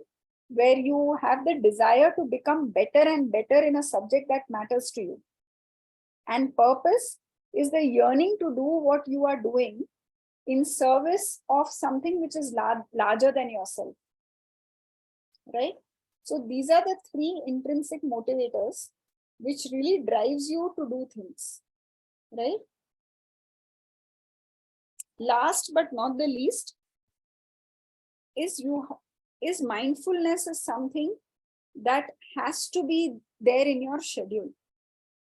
where you have the desire to become better and better in a subject that matters to you. And purpose is the yearning to do what you are doing in service of something which is larger than yourself, right? So these are the three intrinsic motivators which really drives you to do things, right? Last but not the least is mindfulness is something that has to be there in your schedule.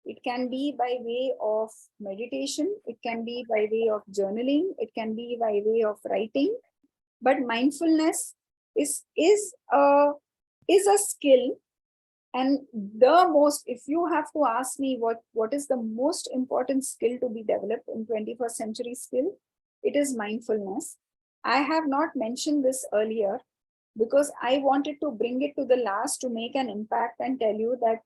It can be by way of meditation, it can be by way of journaling, it can be by way of writing, but mindfulness is a skill. And the most, if you have to ask me what is the most important skill to be developed in 21st century skill, it is mindfulness. I have not mentioned this earlier because I wanted to bring it to the last to make an impact and tell you that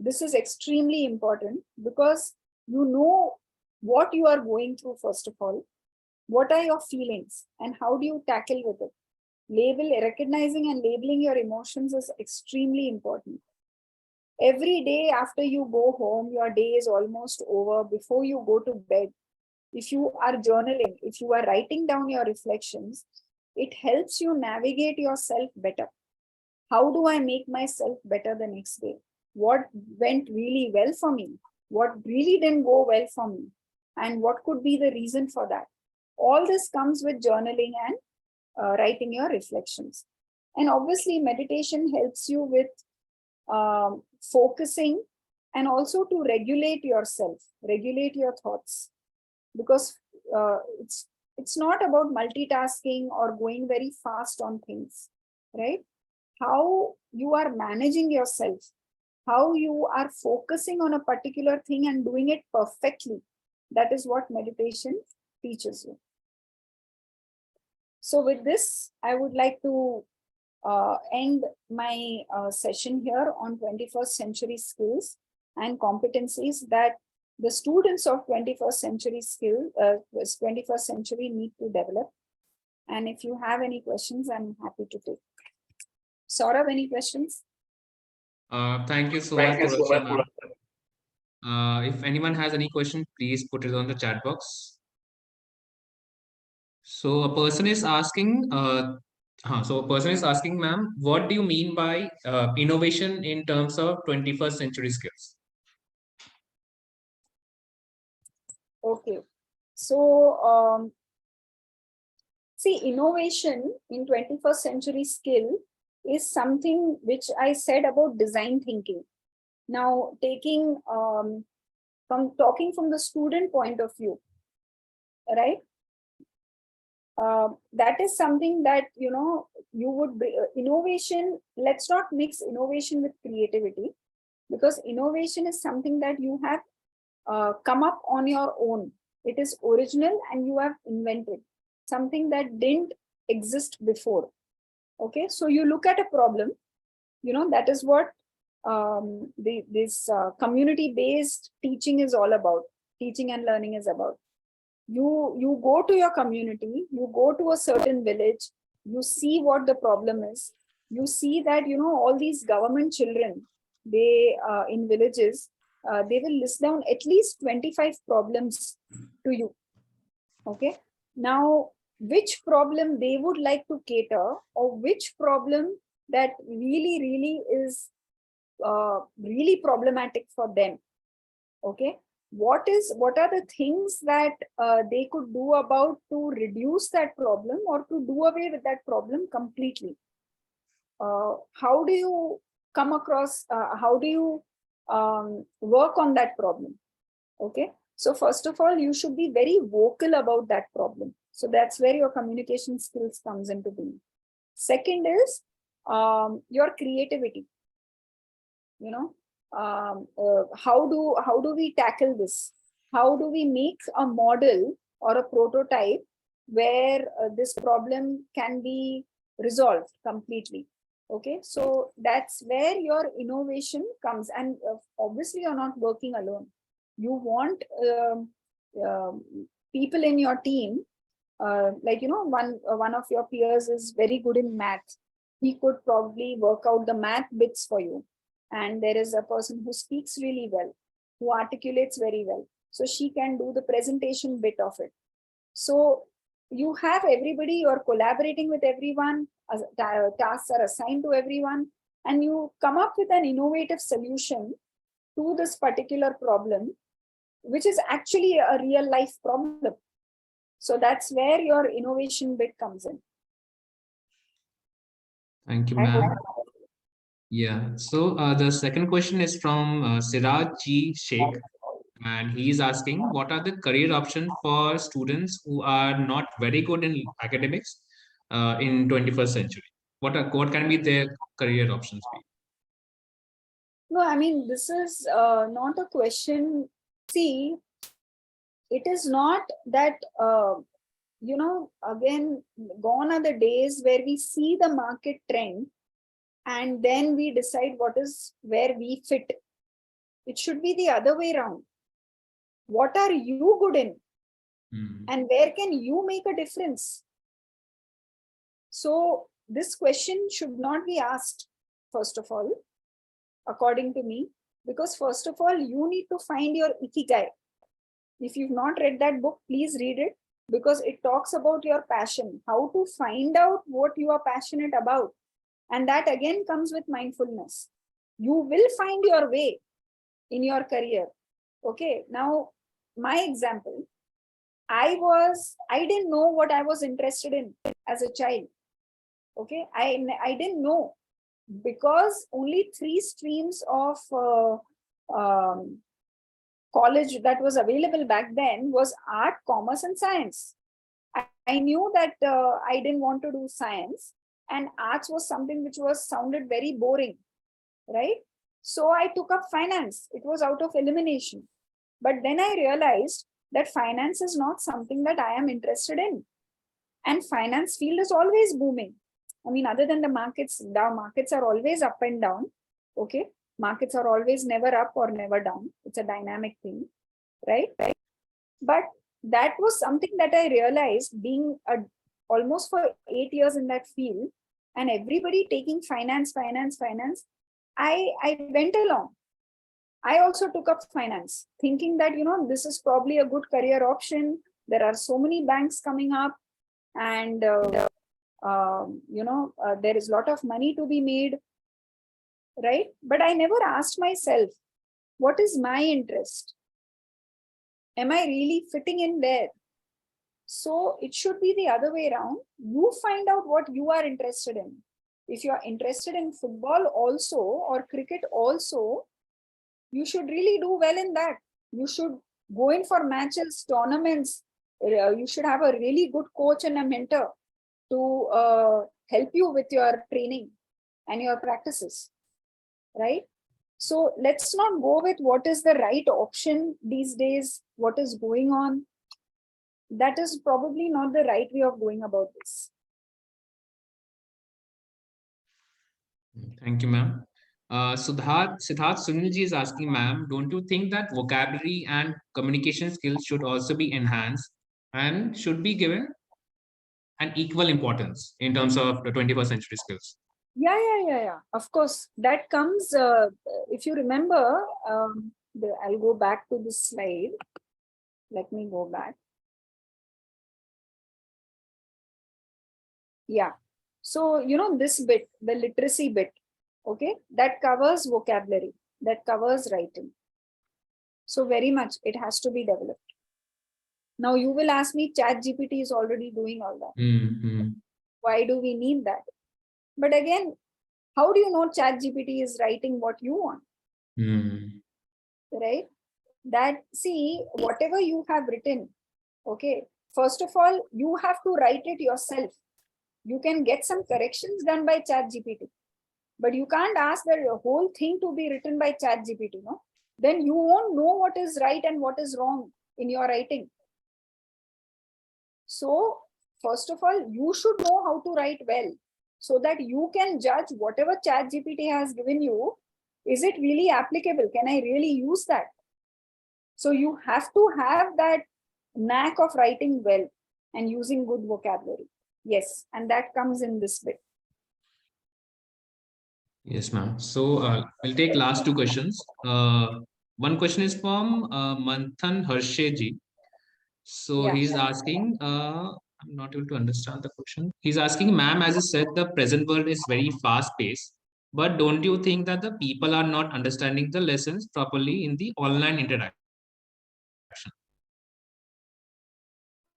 this is extremely important, because you know what you are going through. First of all, what are your feelings and how do you tackle with it? Recognizing and labeling your emotions is extremely important. Every day after you go home, your day is almost over. Before you go to bed, if you are journaling, if you are writing down your reflections, it helps you navigate yourself better. How do I make myself better the next day? What went really well for me? What really didn't go well for me? And what could be the reason for that? All this comes with journaling and writing your reflections. And obviously, meditation helps you with focusing and also to regulate yourself, regulate your thoughts, because it's not about multitasking or going very fast on things, right? How you are managing yourself, how you are focusing on a particular thing and doing it perfectly, that is what meditation teaches you. So with this, I would like to end my session here on 21st century skills and competencies that the students of 21st century 21st century need to develop. And if you have any questions, I'm happy to take. Saurabh, any questions? Thank you so much, Purusha. If anyone has any question, please put it on the chat box. So a person is asking, ma'am, what do you mean by innovation in terms of 21st century skills? Okay. So, see, innovation in 21st century skill is something which I said about design thinking. Now, taking talking from the student point of view, right? That is something that, you know, you would innovation. Let's not mix innovation with creativity, because innovation is something that you have come up on your own. It is original and you have invented something that didn't exist before. Okay, so you look at a problem, you know, that is what this community-based teaching is all about. Teaching and learning is about. You go to your community, you go to a certain village, you see what the problem is. You see that, you know, all these government children, they in villages, they will list down at least 25 problems to you. Okay, now which problem they would like to cater, or which problem that really is really problematic for them. Okay, what are the things that they could do about to reduce that problem or to do away with that problem completely? How do you come across, how do you work on that problem? Okay, so first of all, you should be very vocal about that problem. So that's where your communication skills comes into being. Second is your creativity. You know, how do we tackle this? How do we make a model or a prototype where this problem can be resolved completely? Okay, so that's where your innovation comes. And obviously you're not working alone. You want people in your team, like, you know, one of your peers is very good in math. He could probably work out the math bits for you. And there is a person who speaks really well, who articulates very well. So she can do the presentation bit of it. So you have everybody, you're collaborating with everyone, tasks are assigned to everyone, and you come up with an innovative solution to this particular problem, which is actually a real life problem. So that's where your innovation bit comes in. Thank you, ma'am. Yeah, so the second question is from Siraj G. Sheikh, and he is asking, what are the career options for students who are not very good in academics in 21st century? What can be their career options be? No, I mean, this is not a question. See, it is not that, again, gone are the days where we see the market trend and then we decide what is where we fit. It should be the other way around. What are you good in? And where can you make a difference? So this question should not be asked, first of all, according to me, because first of all, you need to find your ikigai. If you've not read that book, please read it, because it talks about your passion, how to find out what you are passionate about. And that again comes with mindfulness. You will find your way in your career. Okay, now my example, I didn't know what I was interested in as a child. Okay, I didn't know, because only 3 streams of college that was available back then was art, commerce, and science. I knew that I didn't want to do science, and arts was something which was sounded very boring, right? So I took up finance. It was out of elimination. But then I realized that finance is not something that I am interested in. And finance field is always booming. I mean, other than the markets are always up and down. Okay. Markets are always never up or never down. It's a dynamic thing, right? But that was something that I realized, being almost for 8 years in that field, and everybody taking finance. I went along. I also took up finance, thinking that, this is probably a good career option. There are so many banks coming up, and there is a lot of money to be made, right? But I never asked myself, what is my interest? Am I really fitting in there? So it should be the other way around. You find out what you are interested in. If you are interested in football also, or cricket also, you should really do well in that. You should go in for matches, tournaments. You should have a really good coach and a mentor to help you with your training and your practices, right? So let's not go with what is the right option these days, what is going on. That is probably not the right way of going about this. Thank you, ma'am. Siddharth Sunilji is asking, ma'am, don't you think that vocabulary and communication skills should also be enhanced and should be given an equal importance in terms of the 21st century skills? Yeah. Of course, that comes, if you remember, I'll go back to this slide. Let me go back. Yeah. So, this bit, the literacy bit, okay, that covers vocabulary, that covers writing. So very much it has to be developed. Now you will ask me, ChatGPT is already doing all that. Why do we need that? But again, how do you know ChatGPT is writing what you want? Right? That, see, whatever you have written, okay, first of all, you have to write it yourself. You can get some corrections done by ChatGPT, but you can't ask the whole thing to be written by ChatGPT, no? Then you won't know what is right and what is wrong in your writing. So, first of all, you should know how to write well, so that you can judge whatever ChatGPT has given you. Is it really applicable? Can I really use that? So you have to have that knack of writing well and using good vocabulary. Yes, and that comes in this bit. Yes, ma'am. So we'll take last 2 questions. One question is from Manthan Harsheji. So he's asking, I'm not able to understand the question. He's asking, ma'am, as you said, the present world is very fast paced, but don't you think that the people are not understanding the lessons properly in the online interaction?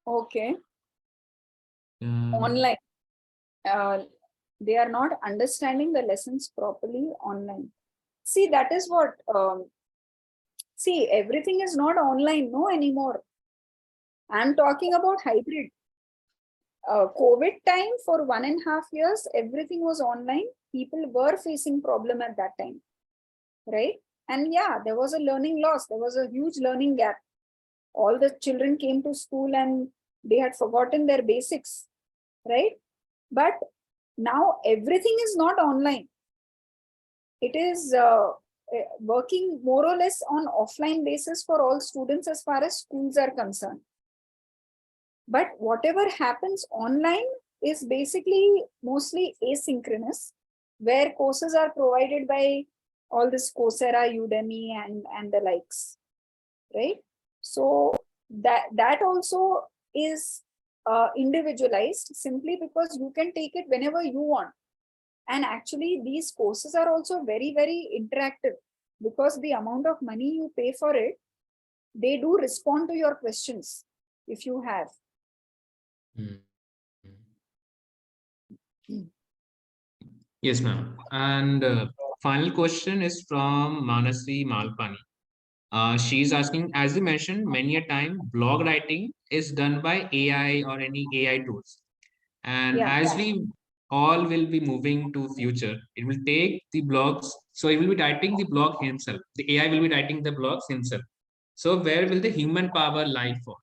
Okay. Online. They are not understanding the lessons properly online. See, that is what, see, everything is not online, no, anymore. I'm talking about hybrid. COVID time, for 1.5 years, everything was online. People were facing problem at that time, right? And yeah, there was a learning loss. There was a huge learning gap. all the children came to school and they had forgotten their basics, right? But now everything is not online. It is working more or less on offline basis for all students as far as schools are concerned. But whatever happens online is basically mostly asynchronous, where courses are provided by all this Coursera, Udemy, and the likes, right? So that also is individualized, simply because you can take it whenever you want. And actually, these courses are also very, very interactive, because the amount of money you pay for it, they do respond to your questions if you have. Yes, ma'am. And final question is from Manasi Malpani. She's asking, as you mentioned, many a time blog writing is done by AI or any AI tools. And as we all will be moving to future, it will take the blogs. So it will be writing the blog himself. The AI will be writing the blogs himself. So where will the human power lie for?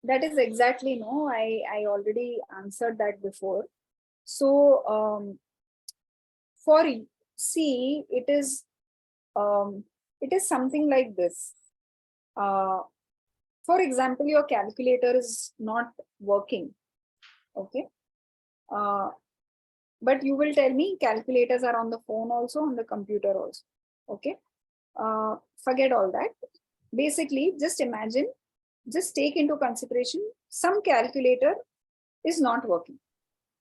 That is exactly, no, I already answered that before. So for C, it is something like this. For example, your calculator is not working. Okay. But you will tell me calculators are on the phone also, on the computer also. Okay. Forget all that. Basically, just imagine, just take into consideration some calculator is not working.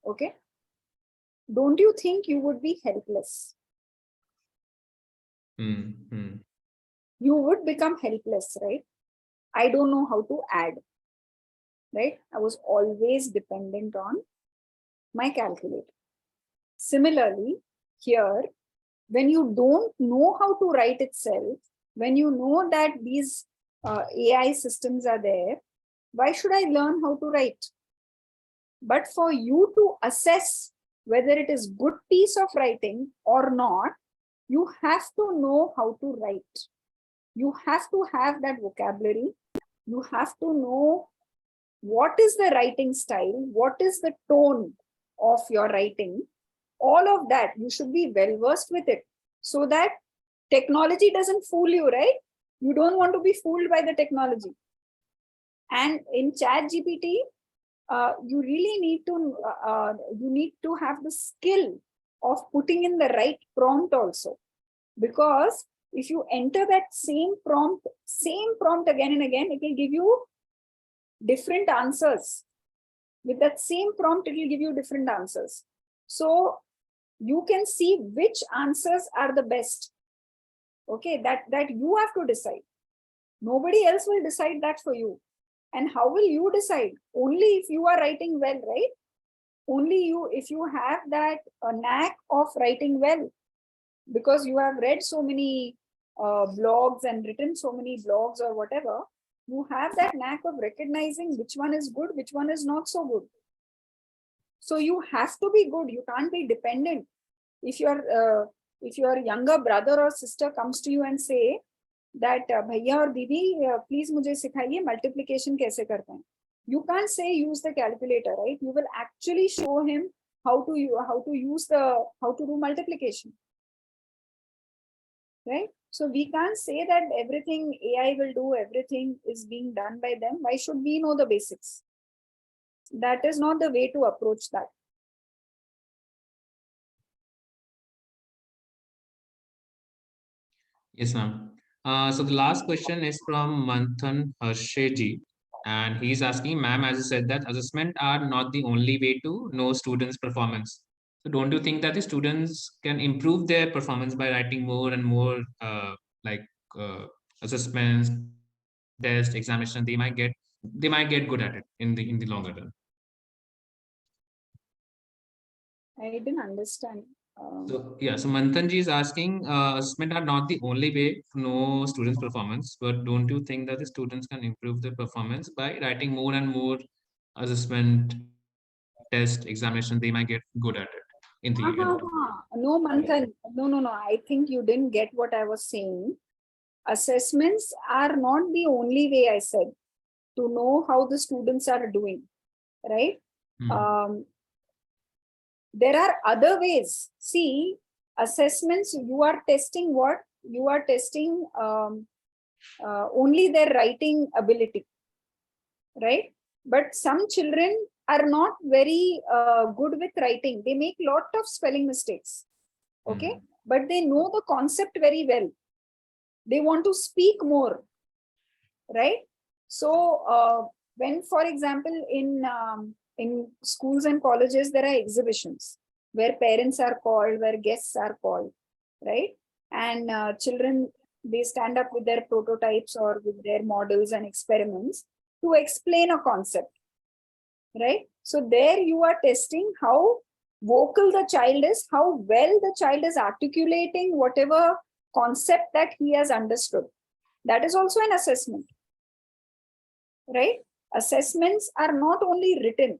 Okay. Don't you think you would be helpless? You would become helpless, right? I don't know how to add, right? I was always dependent on my calculator. Similarly, here, when you don't know how to write itself, when you know that these AI systems are there, why should I learn how to write? But for you to assess whether it is good piece of writing or not, you have to know how to write. You have to have that vocabulary. You have to know what is the writing style, what is the tone of your writing. All of that, you should be well versed with it, so that technology doesn't fool you, right? You don't want to be fooled by the technology. And in ChatGPT, you really need to have the skill of putting in the right prompt also, because if you enter that same prompt again and again, it will give you different answers. With that same prompt, it will give you different answers. So you can see which answers are the best. Okay, that you have to decide. Nobody else will decide that for you. And how will you decide? Only if you are writing well, right? Only you, if you have that knack of writing well, because you have read so many blogs and written so many blogs or whatever, you have that knack of recognizing which one is good, which one is not so good. So you have to be good. You can't be dependent. If your younger brother or sister comes to you and say that bhaiya or didi, please mujhe sikhaiye multiplication kaise karte hain, you can't say use the calculator, right? You will actually show him how to do multiplication, right? So we can't say that everything AI will do, everything is being done by them. Why should we know the basics? That is not the way to approach that. Yes, ma'am. So the last question is from Manthan Harsheji, and he's asking, ma'am, as you said, that assessment are not the only way to know students' performance. So don't you think that the students can improve their performance by writing more and more assessments, test, examination? They might get good at it in the longer run. I didn't understand. So Manthanji is asking, assessment are not the only way to know students' performance, but don't you think that the students can improve their performance by writing more and more assessment, test, examination? They might get good at it in the No, Manthan, no. I think you didn't get what I was saying. assessments are not the only way, I said, to know how the students are doing, right? There are other ways. See, assessments, you are testing what? You are testing only their writing ability, right? But some children are not very good with writing. They make lot of spelling mistakes, okay? But they know the concept very well. They want to speak more, right? So when, for example, in schools and colleges, there are exhibitions where parents are called, where guests are called, right? And children, they stand up with their prototypes or with their models and experiments to explain a concept, right? So there you are testing how vocal the child is, how well the child is articulating whatever concept that he has understood. That is also an assessment, right? Assessments are not only written.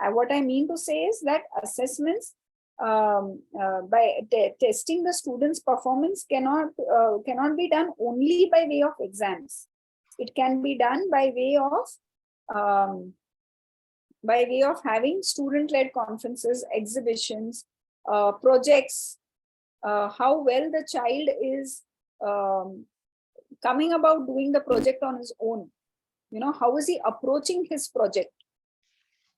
What I mean to say is that assessments by testing the students' performance cannot be done only by way of exams. It can be done by way of having student-led conferences, exhibitions, projects, how well the child is coming about doing the project on his own. You know, how is he approaching his project?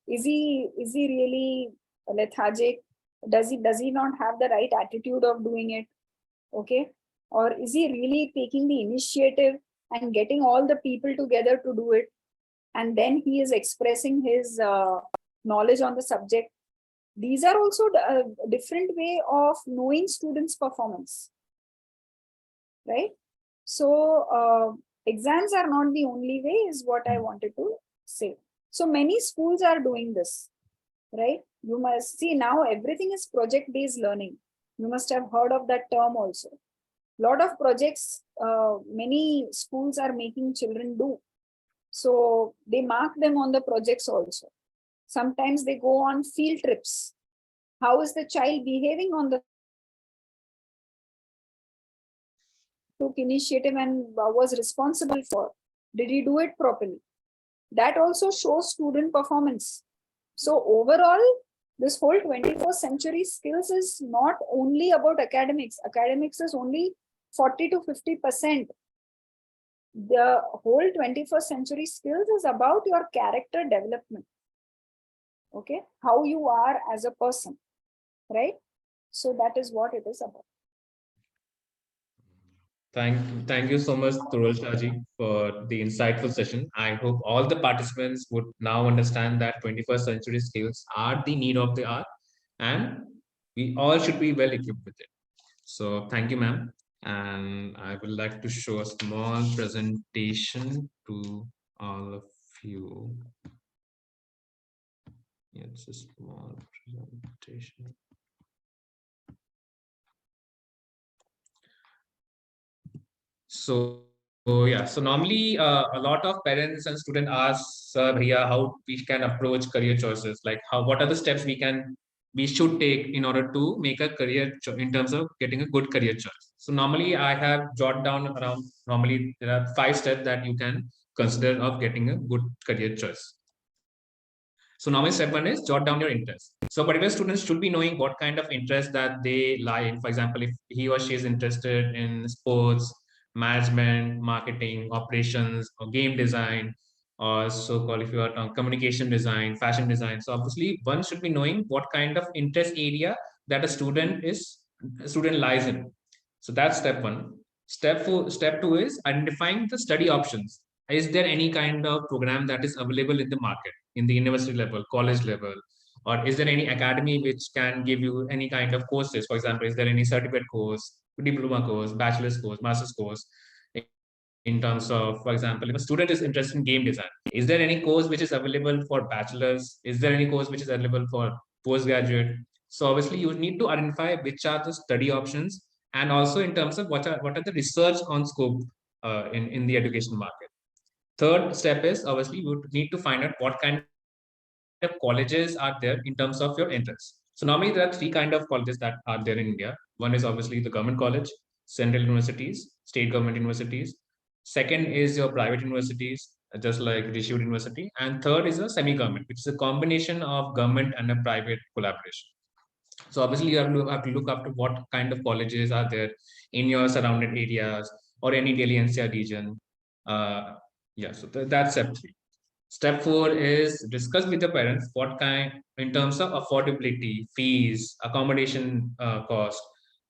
Is he really lethargic? Does he not have the right attitude of doing it? Okay. Or is he really taking the initiative and getting all the people together to do it? And then he is expressing his knowledge on the subject. These are also a different way of knowing students' performance, right? So exams are not the only way, is what I wanted to say. So many schools are doing this, right? You must see now everything is project-based learning. You must have heard of that term also. Lot of projects, many schools are making children do. So they mark them on the projects also. Sometimes they go on field trips. How is the child behaving on the took initiative and was responsible for? Did he do it properly? That also shows student performance. So overall, this whole 21st century skills is not only about academics. Academics is only 40 to 50%. The whole 21st century skills is about your character development. Okay, how you are as a person, right? So that is what it is about. Thank you so much, Turul Shaji, for the insightful session. I hope all the participants would now understand that 21st century skills are the need of the hour, and we all should be well equipped with it. So thank you, ma'am. And I would like to show a small presentation to all of you. It's a small presentation. So yeah, so normally a lot of parents and students ask, Sir Bhaiya, how we can approach career choices, like what are the steps we should take in order to make a career in terms of getting a good career choice. So normally I have jotted down around, normally there are 5 steps that you can consider of getting a good career choice. So normally step 1 is jot down your interest. So particular students should be knowing what kind of interest that they lie in. For example, if he or she is interested in sports, management, marketing, operations, or game design, or so-called if you are on communication design, fashion design. So obviously one should be knowing what kind of interest area that a student lies in. So that's step 1. Step 2 is identifying the study options. Is there any kind of program that is available in the market, in the university level, college level, or is there any academy which can give you any kind of courses? For example, is there any certificate course, diploma course, bachelor's course, master's course? In terms of, for example, if a student is interested in game design, is there any course which is available for bachelor's? Is there any course which is available for postgraduate? So obviously you need to identify which are the study options, and also in terms of what are the research on scope in the education market. Third step is obviously you need to find out what kind of colleges are there in terms of your interest. So normally there are 3 kind of colleges that are there in India. One is obviously the government college. central universities, state government universities. Second is your private universities, just like Rishi University. And third is a semi-government, which is a combination of government and a private collaboration. So obviously you have to look after what kind of colleges are there in your surrounded areas or any Delhi NCR region. Yeah, so that's step 3. Step 4 is discuss with the parents what kind, in terms of affordability, fees, accommodation cost,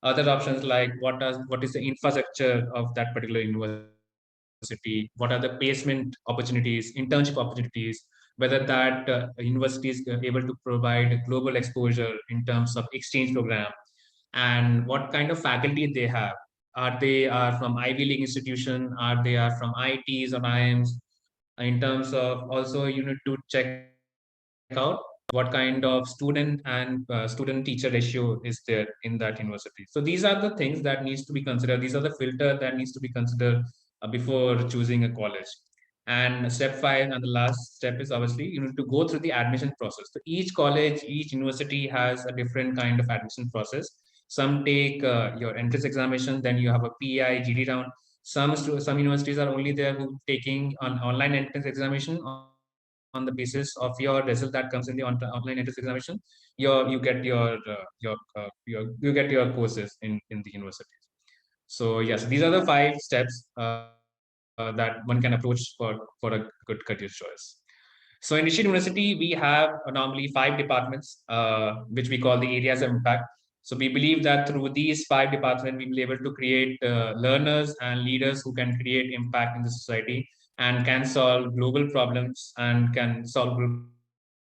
other options like what is the infrastructure of that particular university, what are the placement opportunities, internship opportunities, whether that university is able to provide global exposure in terms of exchange program, and what kind of faculty they have. Are they are from Ivy League institution? Are they are from IITs or IIMs? In terms of also you need to check out what kind of student and student teacher ratio is there in that university. So these are the things that needs to be considered. These are the filter that needs to be considered before choosing a college. And step 5 and the last step is obviously you need to go through the admission process. So each college, each university has a different kind of admission process. Some take your entrance examination, then you have a PI, GD round. Some universities are only there who taking an online entrance examination. On the basis of your result that comes in the online entrance examination, you get you get your courses in the universities. So yes, these are the 5 steps that one can approach for a good career choice. So in Rishi University, we have normally 5 departments, which we call the areas of impact. So we believe that through these 5 departments, we will be able to create learners and leaders who can create impact in the society and can solve global problems and can solve global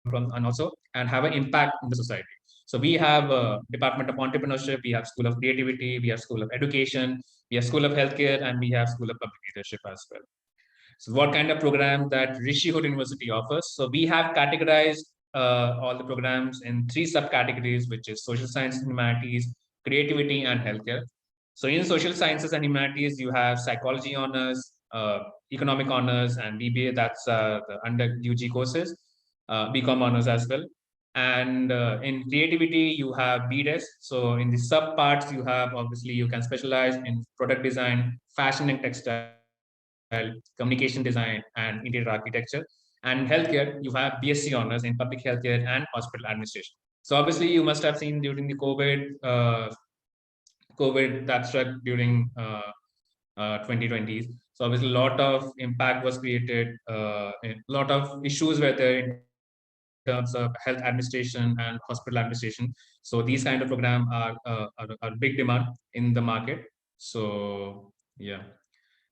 problems and also and have an impact in the society. So we have a Department of Entrepreneurship, we have School of Creativity, we have School of Education, we have School of Healthcare, and we have School of Public Leadership as well. So what kind of program that Rishi University offers? So we have categorized all the programs in 3 subcategories, which is social science and humanities, creativity, and healthcare. So in social sciences and humanities, you have psychology honors, economic honors, and BBA. That's the under UG courses, BCom honors as well. And in creativity, you have BDES. So in the sub parts, you have obviously you can specialize in product design, fashion and textile, communication design, and interior architecture. And healthcare, you have BSc honors in public healthcare and hospital administration. So obviously, you must have seen during the COVID that struck during 2020s. So obviously, a lot of impact was created. A lot of issues were there in terms of health administration and hospital administration. So these kind of programs are big demand in the market. So yeah.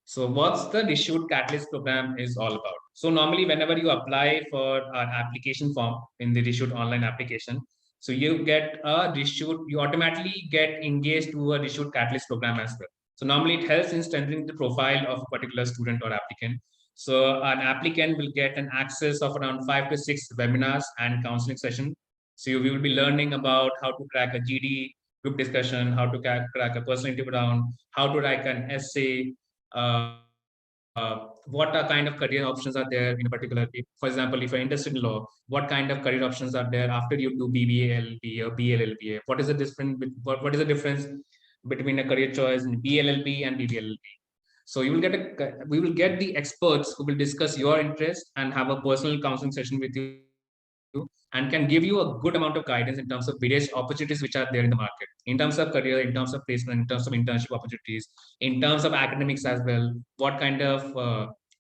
So what's the Reshoot Catalyst program is all about? So normally whenever you apply for an application form in the Reshoot online application, so you get a Reshoot, you automatically get engaged to a Reshoot Catalyst program as well. So normally it helps in strengthening the profile of a particular student or applicant. So an applicant will get an access of around 5 to 6 webinars and counseling sessions. So you will be learning about how to crack a GD group discussion, how to crack a personal interview round, how to write an essay, what are kind of career options are there in a particular, for example, if you're interested in law, what kind of career options are there after you do BBA, LLB or BLLB? What is the difference? What is the difference between a career choice in BLLB and BBLLB? So you will we will get the experts who will discuss your interest and have a personal counseling session with you and can give you a good amount of guidance in terms of various opportunities which are there in the market, in terms of career, in terms of placement, in terms of internship opportunities, in terms of academics as well. What kind of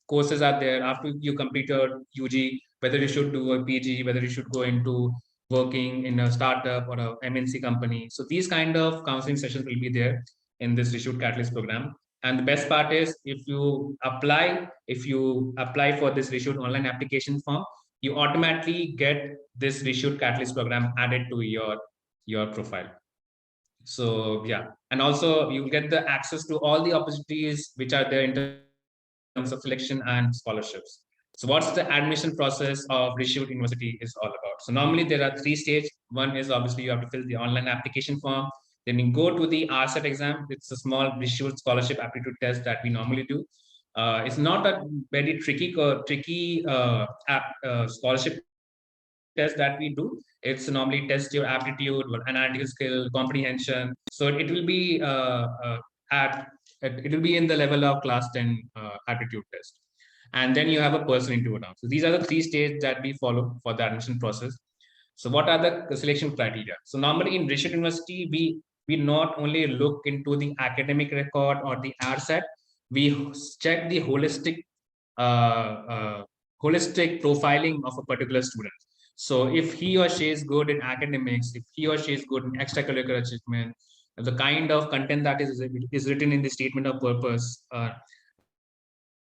courses are there after you complete your UG, whether you should do a PG, whether you should go into working in a startup or a MNC company. So these kind of counseling sessions will be there in this Reshoot Catalyst program. And the best part is if you apply for this Reshoot online application form, you automatically get this Reshoot Catalyst program added to your profile. So yeah, and also you get the access to all the opportunities which are there in terms of selection and scholarships. So what's the admission process of Reshoot University is all about? So normally there are 3 stages. One is obviously you have to fill the online application form. Then you go to the RSET exam. It's a small Reshoot scholarship aptitude test that we normally do. It's not a very tricky scholarship test that we do. It's normally test your aptitude, analytical skill, comprehension. So it will be it will be in the level of class 10 aptitude test. And then you have a personal interview round. So these are the 3 stages that we follow for the admission process. So what are the selection criteria? So normally in Rishit University, we not only look into the academic record or the ARSAT, we check the holistic profiling of a particular student. So if he or she is good in academics, if he or she is good in extracurricular achievement, the kind of content that is written in the statement of purpose,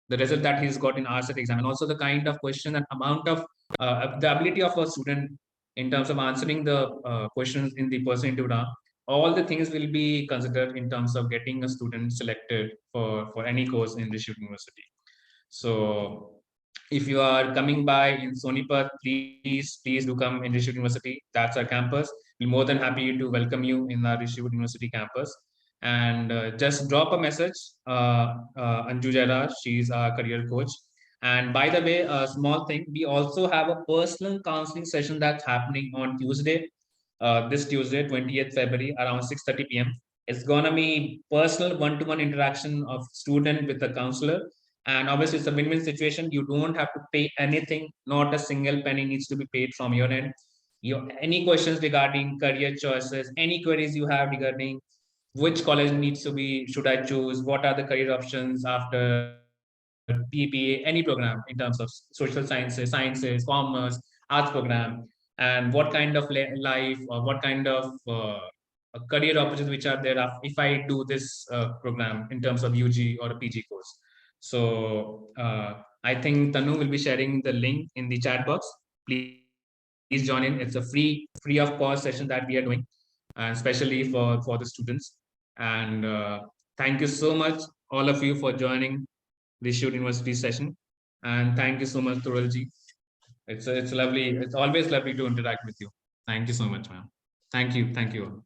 the result that he's got in RSET exam, and also the kind of question and amount of the ability of a student in terms of answering the questions in the person interview, all the things will be considered in terms of getting a student selected for any course in Rishit University. So if you are coming by in Sonipat, please do come in Rishit University. That's our campus. We're more than happy to welcome you in our Rishit University campus. And just drop a message, Anju Jaira, she's our career coach. And by the way, a small thing, we also have a personal counseling session that's happening on Tuesday, this Tuesday, 20th February, around 6:30 p.m. It's gonna be personal one-to-one interaction of student with the counselor. And obviously, it's a win-win situation. You don't have to pay anything. Not a single penny needs to be paid from your end. Any questions regarding career choices, any queries you have regarding which college needs to be, should I choose, what are the career options after PPA, any program in terms of social sciences, commerce, arts program, and what kind of life or what kind of career opportunities which are there if I do this program in terms of UG or a PG course. So I think Tanu will be sharing the link in the chat box. Please join in. It's a free of cost session that we are doing, especially for the students. And thank you so much, all of you, for joining Rishit University session. And thank you so much, Turalji. It's lovely. It's always lovely to interact with you. Thank you so much, ma'am. Thank you. Thank you.